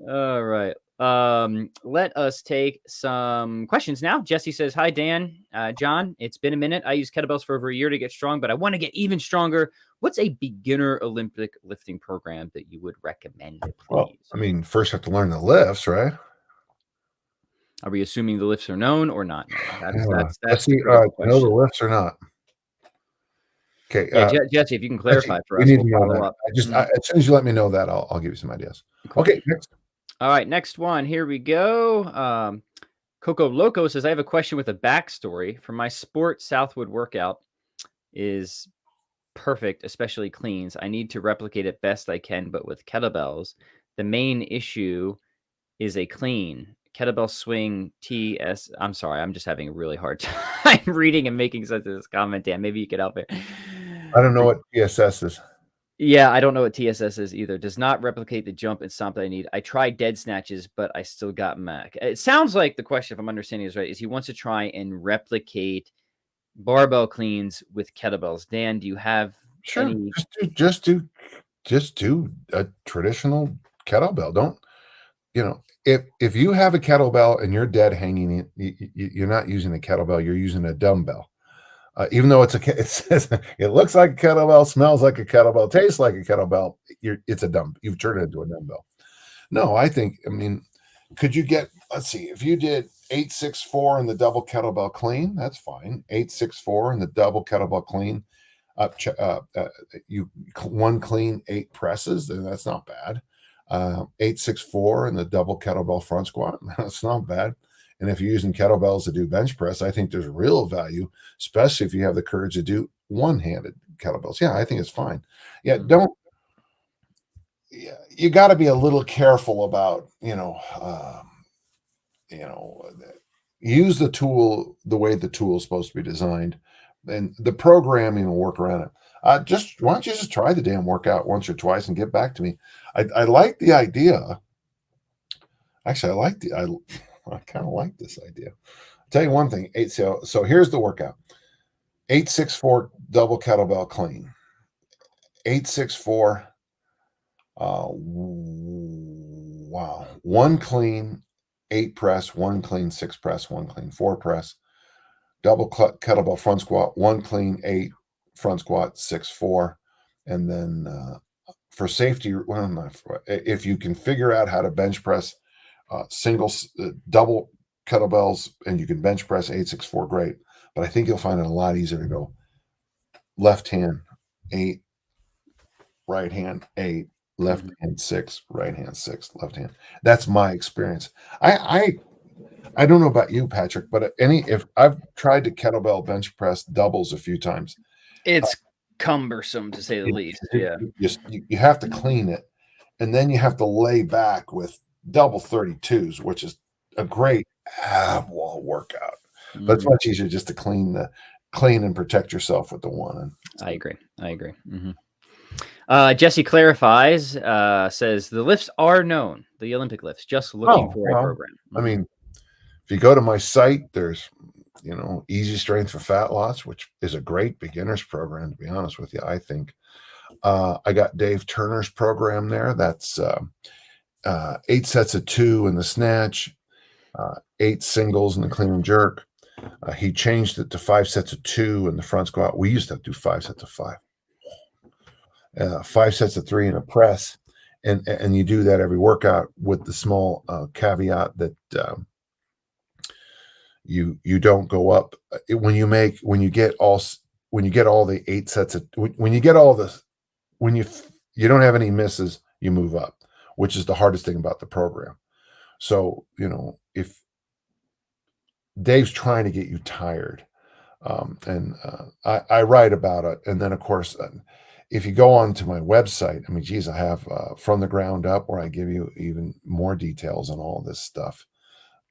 All right. Let us take some questions now. Jesse says, hi, Dan, John, it's been a minute. I use kettlebells for over a year to get strong, but I want to get even stronger. What's a beginner Olympic lifting program that you would recommend, please? Well, I mean, first you have to learn the lifts, right? Are we assuming the lifts are known or not known? That's the know the lifts or not. Okay. Jesse, if you can clarify for us, we'll follow up. as soon as you let me know that, I'll give you some ideas. Cool. Okay, next. All right, next one. Here we go. Coco Loco says, I have a question with a backstory. For my sport, Southwood workout is perfect, especially cleans. I need to replicate it best I can, but with kettlebells. The main issue is a clean. Kettlebell swing TS. I'm sorry, I'm just having a really hard time reading and making sense of this comment, Dan. Maybe you could help it. I don't know what TSS is. Yeah, I don't know what TSS is either. Does not replicate the jump and stomp that I need. I tried dead snatches, but I still got Mac. It sounds like the question, if I'm understanding this right, is he wants to try and replicate barbell cleans with kettlebells. Dan, do you have any? Just do a traditional kettlebell. Don't, if you have a kettlebell and you're dead hanging, you're not using a kettlebell, you're using a dumbbell. Even though it looks like a kettlebell, smells like a kettlebell, tastes like a kettlebell, it's a dumbbell. You've turned it into a dumbbell. No, I mean, could you get, let's see, if you did 8-6-4 in the double kettlebell clean, that's fine. 8-6-4 in the double kettlebell clean, you one clean, 8 presses, then that's not bad. 8-6-4 in the double kettlebell front squat, that's not bad. And if you're using kettlebells to do bench press, I think there's real value, especially if you have the courage to do one-handed kettlebells. Yeah, I think it's fine. Yeah, you got to be a little careful about, use the tool the way the tool is supposed to be designed, and the programming will work around it. Why don't you just try the damn workout once or twice and get back to me? I like the idea. Actually, I kind of like this idea. I'll tell you one thing. So here's the workout: 8-6-4 double kettlebell clean. 8-6-4. Wow. 1 clean, 8 press, 1 clean, 6 press, 1 clean, 4 press. Double kettlebell front squat, 1 clean, 8 front squat, 6-4. And then for safety, if you can figure out how to bench press double kettlebells and you can bench press 8-6-4, great. But I think you'll find it a lot easier to go left hand 8, right hand 8, left hand 6, right hand 6, left hand. That's my experience. I don't know about you, Patrick, but if I've tried to kettlebell bench press doubles a few times, it's cumbersome to say the least. Yeah, you have to clean it, and then you have to lay back with double 32s, which is a great ab wall workout. But it's much easier just to clean and protect yourself with the one. I agree. Jesse clarifies, says the lifts are known, the Olympic lifts, just looking for a program. I mean, if you go to my site, there's, Easy Strength for Fat Loss, which is a great beginner's program, to be honest with you, I think. I got Dave Turner's program there. That's 8 sets of 2 in the snatch, 8 singles in the clean and jerk. He changed it to 5 sets of 2 in the front squat. We used to do 5 sets of 5. 5 sets of 3 in a press, and you do that every workout with the small caveat that you don't go up when you get all the 8 sets of when you get all this, when you don't have any misses, you move up, which is the hardest thing about the program. So if Dave's trying to get you tired, and I write about it, and then of course. If you go on to my website, I mean, geez, I have From the Ground Up, where I give you even more details on all this stuff.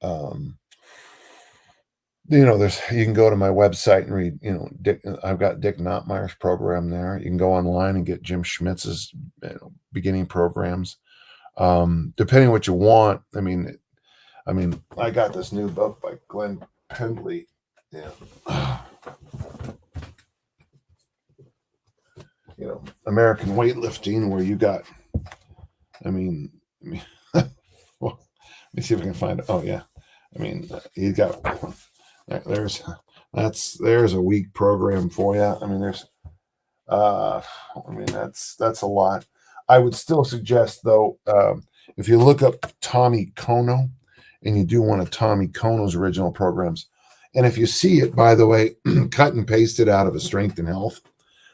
You can go to my website and read, I've got Dick Nottmeyer's program there. You can go online and get Jim Schmitz's beginning programs. Depending what you want. I mean, I got this new book by Glenn Pendley. Yeah. American weightlifting, where you got, well, let me see if I can find it. Oh yeah. You got, there's a week program for you. That's a lot. I would still suggest though, if you look up Tommy Kono and you do one of Tommy Kono's original programs, and if you see it, by the way, cut and pasted out of a Strength and Health,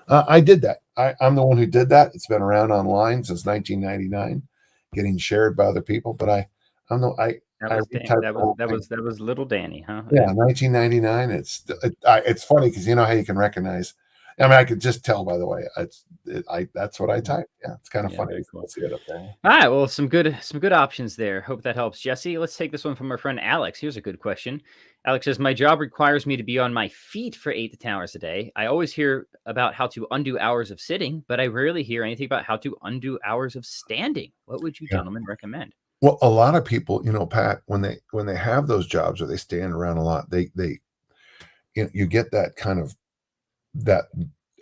I did that. I'm the one who did that. It's been around online since 1999, getting shared by other people. But that was little Danny, huh? Yeah, 1999. It's funny because you know how you can recognize. I could just tell by the way. That's what I typed. Yeah, it's kind of funny. Cool. See it up there. All right, well, some good options there. Hope that helps, Jesse. Let's take this one from our friend Alex. Here's a good question. Alex says, my job requires me to be on my feet for 8 to 10 hours a day. I always hear about how to undo hours of sitting, but I rarely hear anything about how to undo hours of standing. What would you gentlemen recommend? Well, a lot of people, Pat, when they have those jobs or they stand around a lot, they you get that kind of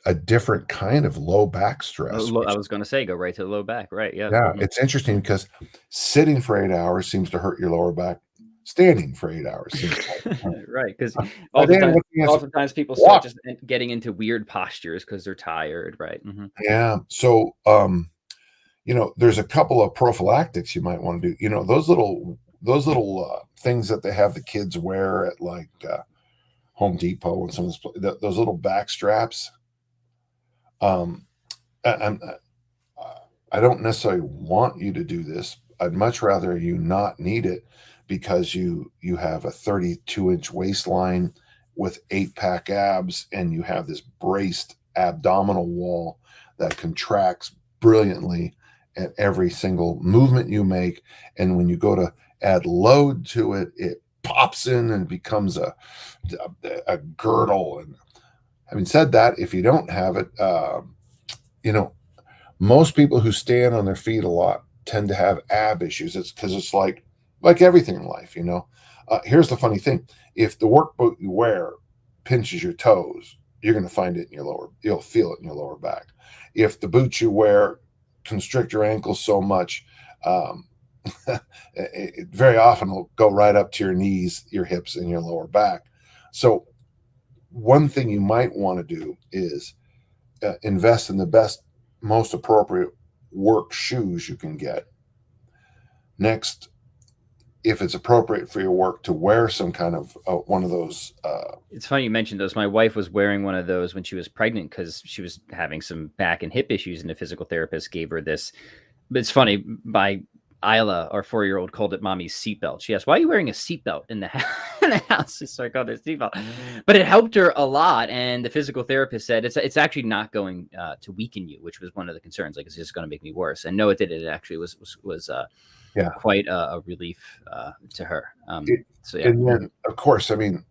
a different kind of low back stress. I was going to say, go right to the low back. Right. Yeah. Yeah. It's interesting because sitting for 8 hours seems to hurt your lower back. Standing for 8 hours. Right. Because oftentimes people start just getting into weird postures because they're tired. Right. Mm-hmm. Yeah. So, there's a couple of prophylactics you might want to do. Those little things that they have the kids wear at like Home Depot and some of those little back straps. I don't necessarily want you to do this. I'd much rather you not need it because you have a 32-inch waistline with 8-pack abs and you have this braced abdominal wall that contracts brilliantly at every single movement you make. And when you go to add load to it, it pops in and becomes a girdle. And having said that, if you don't have it, most people who stand on their feet a lot tend to have ab issues. It's because it's like everything in life, Here's the funny thing. If the work boot you wear pinches your toes, you're going to find it in you'll feel it in your lower back. If the boots you wear constrict your ankles so much, it very often will go right up to your knees, your hips, and your lower back. So one thing you might want to do is invest in the best, most appropriate work shoes you can get. Next, if it's appropriate for your work, to wear some kind of one of those. It's funny you mentioned those. My wife was wearing one of those when she was pregnant because she was having some back and hip issues, and the physical therapist gave her this. But it's funny, my Isla, our 4-year-old, called it mommy's seatbelt. She asked, why are you wearing a seatbelt in the house? So I called it a seatbelt. But it helped her a lot. And the physical therapist said, it's actually not going to weaken you, which was one of the concerns. Like, it's just going to make me worse. And no, it didn't. It actually was quite a relief to her. So yeah. And then, of course, I mean,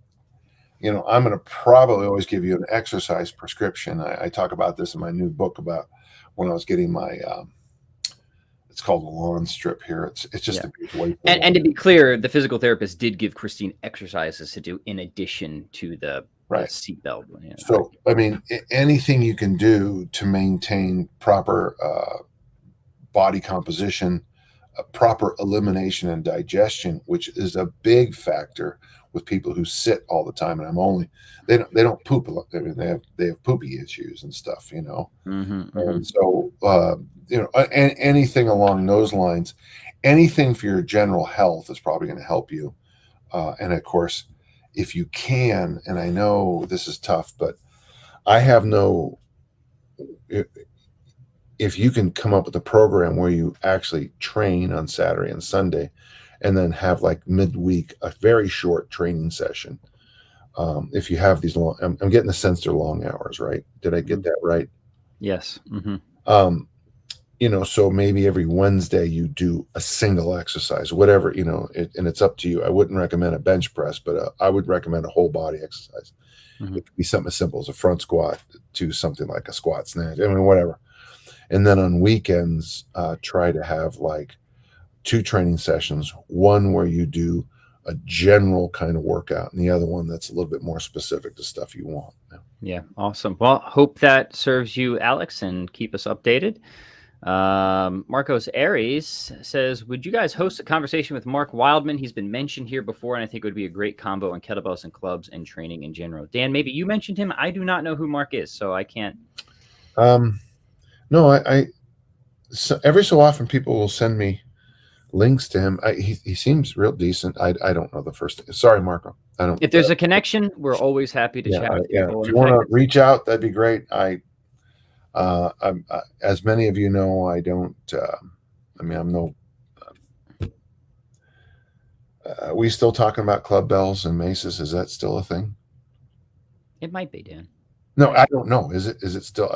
I'm going to probably always give you an exercise prescription. I talk about this in my new book about when I was getting my it's called a lawn strip here. It's just a big weight. And to be clear, the physical therapist did give Christine exercises to do in addition to the seatbelt. So, I mean, anything you can do to maintain proper body composition, proper elimination and digestion, which is a big factor with people who sit all the time. And they don't poop a lot. I mean, they have poopy issues and stuff, And so, anything along those lines, anything for your general health is probably going to help you. And of course, if you can, and I know this is tough, but if you can come up with a program where you actually train on Saturday and Sunday, and then have like midweek, a very short training session. If you have these long, I'm getting the sense they're long hours, right? Did I get that right? Yes. Mm-hmm. So maybe every Wednesday you do a single exercise, whatever, and it's up to you. I wouldn't recommend a bench press, but I would recommend a whole body exercise. Mm-hmm. It could be something as simple as a front squat to something like a squat snatch. I mean, whatever. And then on weekends, try to have like 2 training sessions, one where you do a general kind of workout and the other one that's a little bit more specific to stuff you want. Yeah. Awesome. Well, hope that serves you, Alex, and keep us updated. Marcos Aries says, would you guys host a conversation with Mark Wildman? He's been mentioned here before, and I think it would be a great combo on kettlebells and clubs and training in general. Dan, maybe you mentioned him. I do not know who Mark is, so I can't. No, so every so often people will send me links to him. He seems real decent. I don't know the first name. Sorry, Marco. I don't. If there's a connection, we're always happy to chat with people. If you want to reach out, that'd be great. I'm as many of you know, I don't. I'm no. We still talking about Clubbells and Maces? Is that still a thing? It might be, Dan. No, I don't know. Is it still?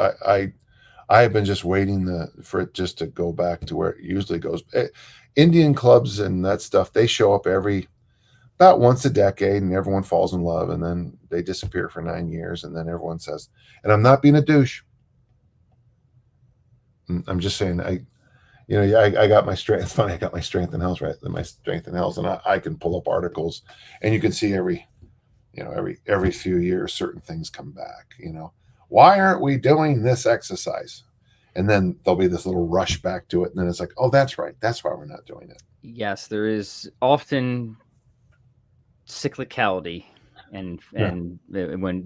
I have been just waiting for it just to go back to where it usually goes. Indian clubs and that stuff, they show up about once a decade, and everyone falls in love, and then they disappear for 9 years, and then everyone says, and I'm not being a douche. I'm just saying, I got my strength. It's funny, I got my strength and health, right? My strength and health, and I can pull up articles, and you can see every few years certain things come back. Why aren't we doing this exercise? And then there'll be this little rush back to it. And then it's like, oh, that's right. That's why we're not doing it. Yes, there is often cyclicality and when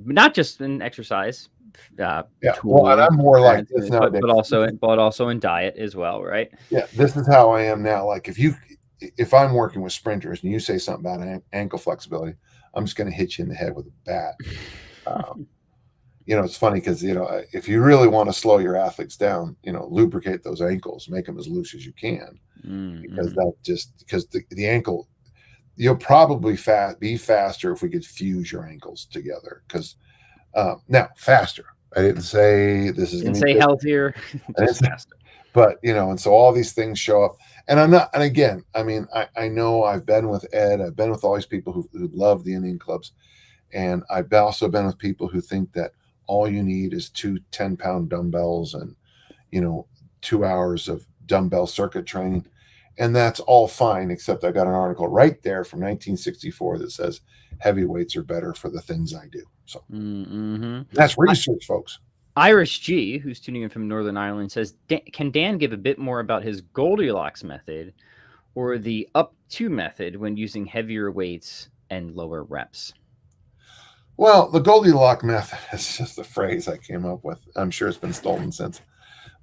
not just in exercise. Well, and I'm more like this now, but also in diet as well, right? Yeah, this is how I am now. Like if I'm working with sprinters and you say something about ankle flexibility, I'm just going to hit you in the head with a bat. It's funny because, if you really want to slow your athletes down, lubricate those ankles, make them as loose as you can, because the ankle, you'll probably be faster if we could fuse your ankles together. Because now faster, I didn't say this is going Didn't to be say healthier, just faster. but and so all these things show up, and I'm not. And again, I mean, I know I've been with Ed, I've been with all these people who love the Indian clubs, and I've also been with people who think that all you need is 2 10-pound dumbbells and 2 hours of dumbbell circuit training, and that's all fine. Except I got an article right there from 1964 that says heavy weights are better for the things I do. So that's research, folks. Irish G, who's tuning in from Northern Ireland, says, can Dan give a bit more about his Goldilocks method or the up to method when using heavier weights and lower reps? Well, the Goldilocks method is just a phrase I came up with. I'm sure it's been stolen since.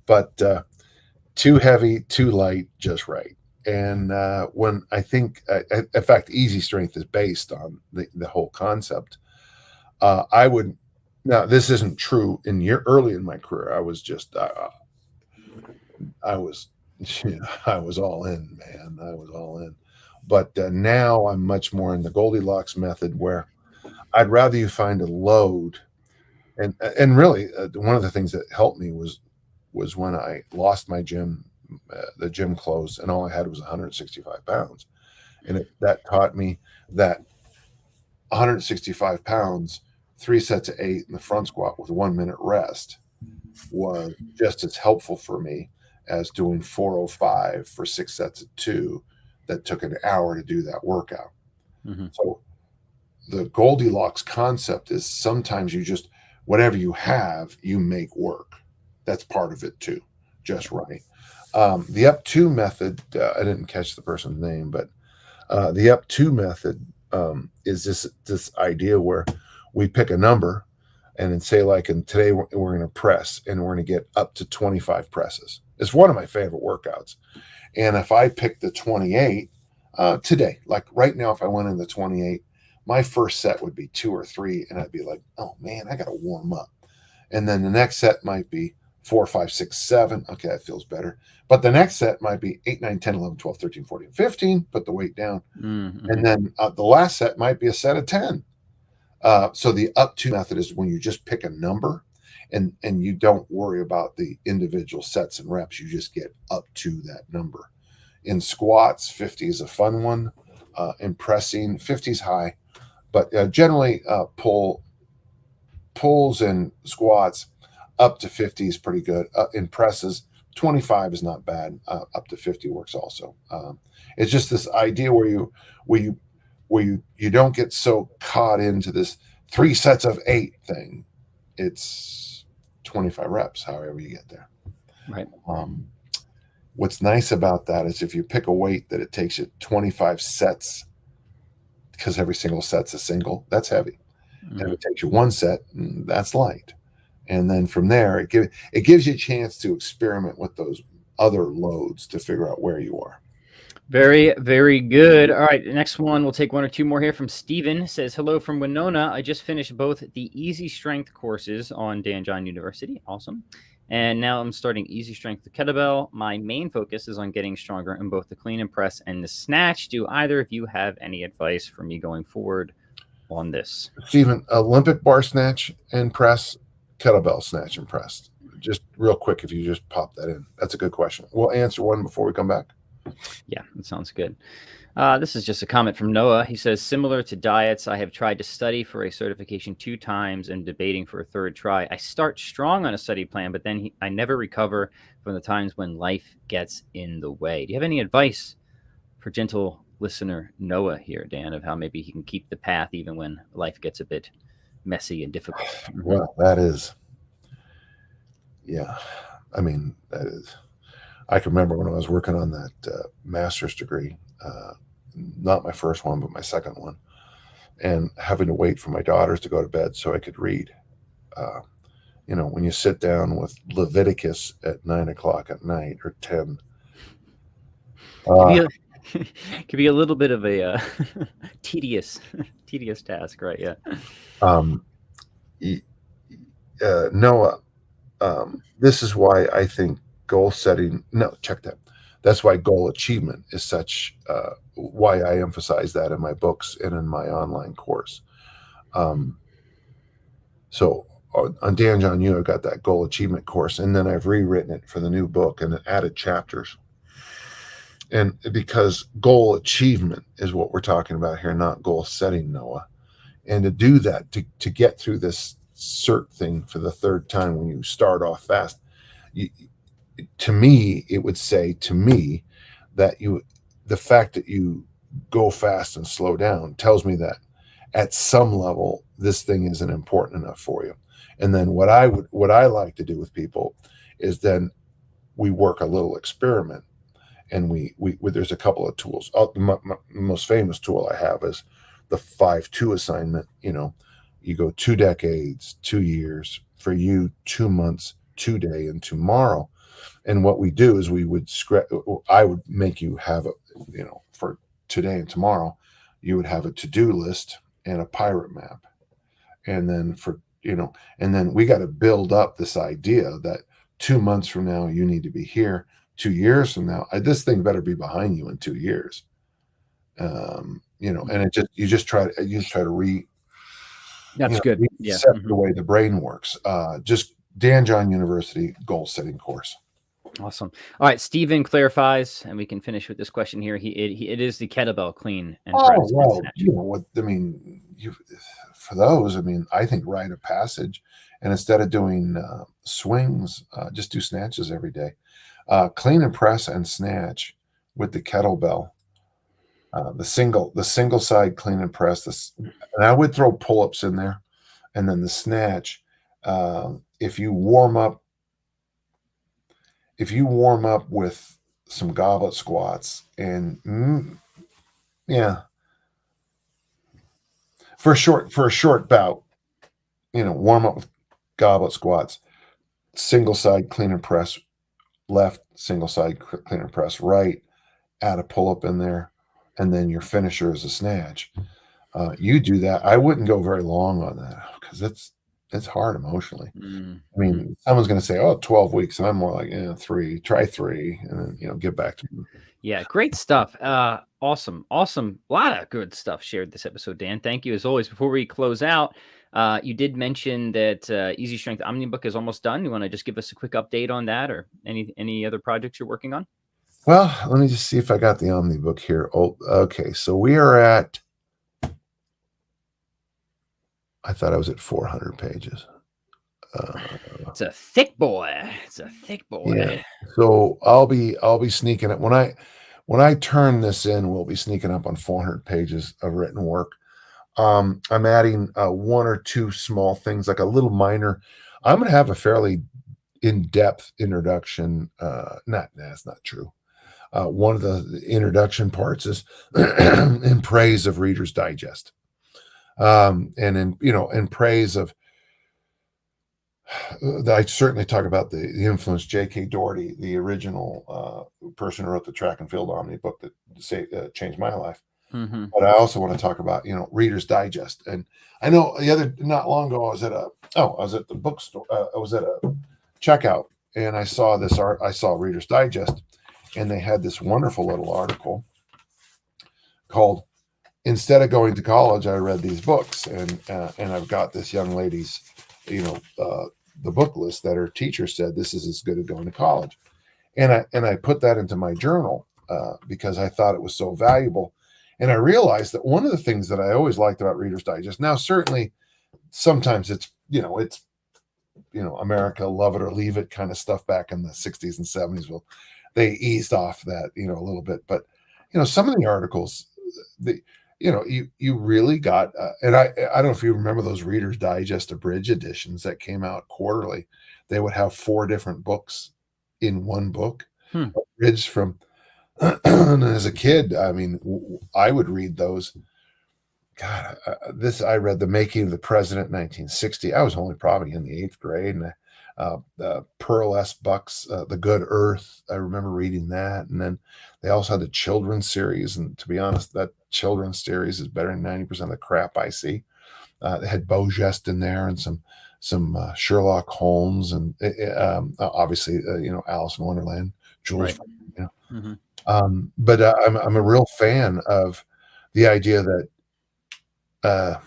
But too heavy, too light, just right. And when I think, in fact, easy strength is based on the whole concept. I would, now this isn't true early in my career. I was just, I was all in, man. I was all in. But now I'm much more in the Goldilocks method, where I'd rather you find a load. And really, one of the things that helped me was when I lost my gym. The gym closed, and all I had was 165 pounds. And that taught me that 165 pounds, 3 sets of 8 in the front squat with 1 minute rest was just as helpful for me as doing 405 for 6 sets of 2 that took an hour to do that workout. So the Goldilocks concept is sometimes you just, whatever you have, you make work. That's part of it too, just right. The up to method, I didn't catch the person's name, but the up to method is this idea where we pick a number and then say, like, and today we're going to press, and we're going to get up to 25 presses. It's one of my favorite workouts. And if I pick the 28 today, like right now, if I went in the 28, my first set would be 2 or 3, and I'd be like, oh man, I got to warm up. And then the next set might be 4, 5, 6, 7. Okay, that feels better. But the next set might be 8, 9, 10, 11, 12, 13, 14, 15. Put the weight down. And then the last set might be a set of 10. So the up to method is when you just pick a number and you don't worry about the individual sets and reps. You just get up to that number. In squats, 50 is a fun one. In pressing, 50 is high. But generally, pulls and squats, up to 50 is pretty good. In presses, 25 is not bad. Up to 50 works also. It's just this idea where you don't get so caught into this 3 sets of 8 thing. It's 25 reps, however you get there. Right. What's nice about that is if you pick a weight that it takes you 25 sets, because every single set's a single, that's heavy. And if it takes you 1 set, that's light. And then from there, it gives you a chance to experiment with those other loads to figure out where you are. Very, very good. All right, the next one, we'll take 1 or 2 more here from Steven. Says, hello from Winona. I just finished both the Easy Strength courses on Dan John University. Awesome. And now I'm starting Easy Strength with Kettlebell. My main focus is on getting stronger in both the clean and press and the snatch. Do either of you have any advice for me going forward on this? Steven, Olympic bar snatch and press, kettlebell snatch and press. Just real quick, if you just pop that in. That's a good question. We'll answer one before we come back. Yeah, that sounds good. This is just a comment from Noah. He says, similar to diets, I have tried to study for a certification 2 times and debating for a 3rd try. I start strong on a study plan, but then I never recover from the times when life gets in the way. Do you have any advice for gentle listener Noah here, Dan, of how maybe he can keep the path even when life gets a bit messy and difficult? Well, that is, yeah. I mean, that is, I can remember when I was working on that master's degree, not my first one, but my second one, and having to wait for my daughters to go to bed so I could read. When you sit down with Leviticus at 9 o'clock at night or 10. Could be a little bit of a tedious task, right? Yeah. Noah, this is why I think goal setting, check that. That's why goal achievement is such, why I emphasize that in my books and in my online course. So on Dan John Yu, I've got that goal achievement course, and then I've rewritten it for the new book and added chapters. And because goal achievement is what we're talking about here, not goal setting, Noah. And to do that, to get through this cert thing for the third time when you start off fast, to me, it would say to me that the fact that you go fast and slow down tells me that at some level, this thing isn't important enough for you. And then what I like to do with people is then we work a little experiment. And there's a couple of tools. My most famous tool I have is the 5-2 assignment. You go 2 decades, 2 years, for you 2 months, today and tomorrow. And what we do is I would make you have for today and tomorrow, you would have a to-do list and a pirate map. And then and then we got to build up this idea that 2 months from now, you need to be here. 2 years from now, this thing better be behind you in 2 years. And you just try to That's good. reset the way the brain works. Just Dan John University goal setting course. Awesome. All right, Stephen clarifies, and we can finish with this question here. It is the kettlebell clean and press. Well, for those, I think rite of passage, and instead of doing swings, just do snatches every day. Clean and press and snatch with the kettlebell. The single side clean and press. And I would throw pull-ups in there, and then the snatch. If you warm up with some goblet squats and for a short bout, warm up with goblet squats, single side clean and press left, single side clean and press right, add a pull-up in there, and then your finisher is a snatch. You do that. I wouldn't go very long on that because it's hard emotionally. Someone's going to say, 12 weeks. And I'm more like, 3, try 3, and then, get back to me. Yeah, great stuff. Awesome. A lot of good stuff shared this episode, Dan. Thank you as always. Before we close out, you did mention that Easy Strength Omnibook is almost done. You want to just give us a quick update on that, or any other projects you're working on? Well, let me just see if I got the Omnibook here. Oh, okay. So we are at, I thought I was at 400 pages. It's a thick boy. Yeah. So I'll be sneaking it when I turn this in. We'll be sneaking up on 400 pages of written work. I'm adding 1 or 2 small things, like a little minor. I'm going to have a fairly in-depth introduction. That's not true. One of the introduction parts is in praise of Reader's Digest, and in praise of. I certainly talk about the influence J.K. Doherty, the original person who wrote the track and field Omnibook that changed my life. Mm-hmm. But I also want to talk about Reader's Digest. And I know not long ago I was at the bookstore. I was at a checkout, and I saw this art. I saw Reader's Digest, and they had this wonderful little article called "Instead of Going to College, I Read These Books," and I've got this young lady's the book list that her teacher said this is as good as going to college, and I put that into my journal because I thought it was so valuable. And I realized that one of the things that I always liked about Reader's Digest, now certainly sometimes it's America, love it or leave it kind of stuff back in the 60s and 70s. Well, they eased off that a little bit, but some of the articles, you really got, and I don't know if you remember those Reader's Digest abridged editions that came out quarterly. They would have 4 different books in one book, abridged from. And as a kid, I would read those. God, I read The Making of the President in 1960. I was only probably in the 8th grade, and Pearl S. Buck's The Good Earth. I remember reading that, and then they also had the children's series. And to be honest, that children's series is better than 90% of the crap I see. They had Beau Geste in there, and some Sherlock Holmes, and obviously Alice in Wonderland, Jules. Right. Mm-hmm. But I'm a real fan of the idea that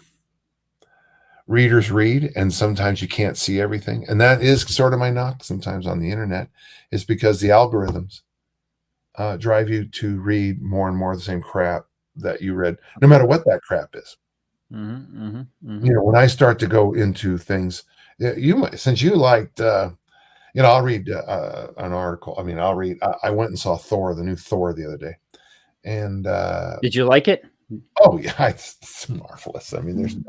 readers read, and sometimes you can't see everything. And that is sort of my knock sometimes on the internet, is because the algorithms drive you to read more and more of the same crap that you read, no matter what that crap is. When I start to go into things, since you liked, I'll read an article. I mean, I went and saw Thor, the new Thor, the other day, and did you like it? Oh yeah, it's marvelous. I mean,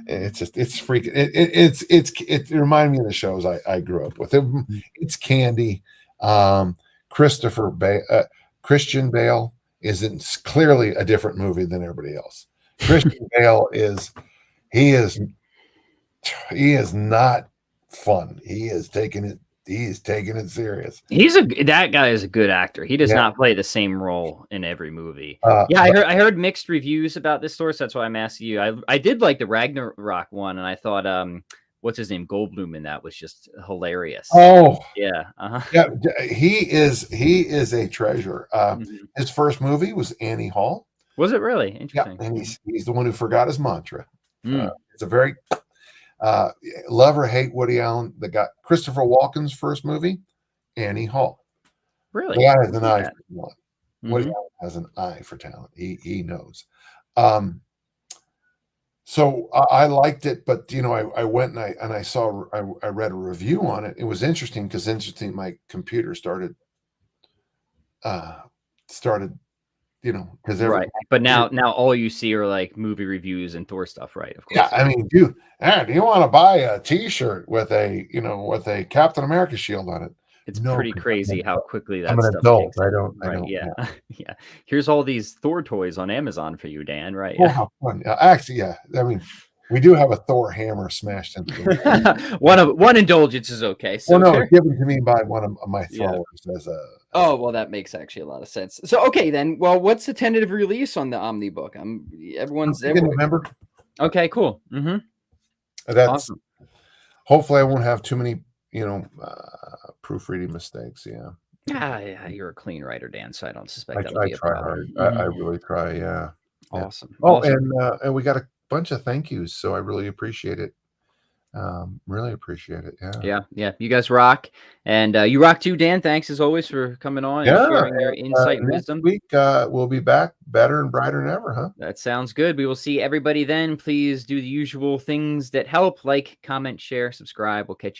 it's freaking. It reminded me of the shows I grew up with. It's candy. Christian Bale is clearly a different movie than everybody else. Christian Bale is not fun. He is taking it serious. That guy is a good actor. He does not play the same role in every movie. I heard mixed reviews about this story, so that's why I'm asking you. I did like the Ragnarok one, and I thought what's his name, Goldblum, in that was just hilarious. Oh yeah, yeah, he is a treasure. His first movie was Annie Hall. Was it really? Interesting. Yeah, and he's the one who forgot his mantra. It's a very love or hate Woody Allen. Christopher Walken's first movie, Annie Hall. Really? The guy has an eye for talent. Woody Allen has an eye for talent. He knows. So I liked it, but I went and I read a review on it. It was interesting because my computer started because right. But now all you see are like movie reviews and Thor stuff, right? Of course. Yeah, I mean, do you want to buy a T-shirt with a Captain America shield on it? It's pretty crazy how quickly that I'm an stuff adult. takes. I don't. Yeah. Yeah. Here's all these Thor toys on Amazon for you, Dan. Right? Oh, how fun! Actually, yeah. I mean, we do have a Thor hammer smashed into the one indulgence is okay. So no, it's given to me by one of my followers as a. Oh, well, that makes actually a lot of sense. So, okay, then. Well, what's the tentative release on the Omnibook? Everyone's in November. Okay, cool. That's awesome. Hopefully, I won't have too many, proofreading mistakes. Yeah. Yeah, you're a clean writer, Dan. So I don't suspect that would I be a try problem. hard. I really try. Yeah. Awesome. Oh, awesome. and we got a bunch of thank yous, so I really appreciate it. Really appreciate it. Yeah. You guys rock, and you rock too, Dan. Thanks as always for coming on and sharing your insight and wisdom. Next week we'll be back better and brighter than ever, huh? That sounds good. We will see everybody then. Please do the usual things that help, like, comment, share, subscribe. We'll catch you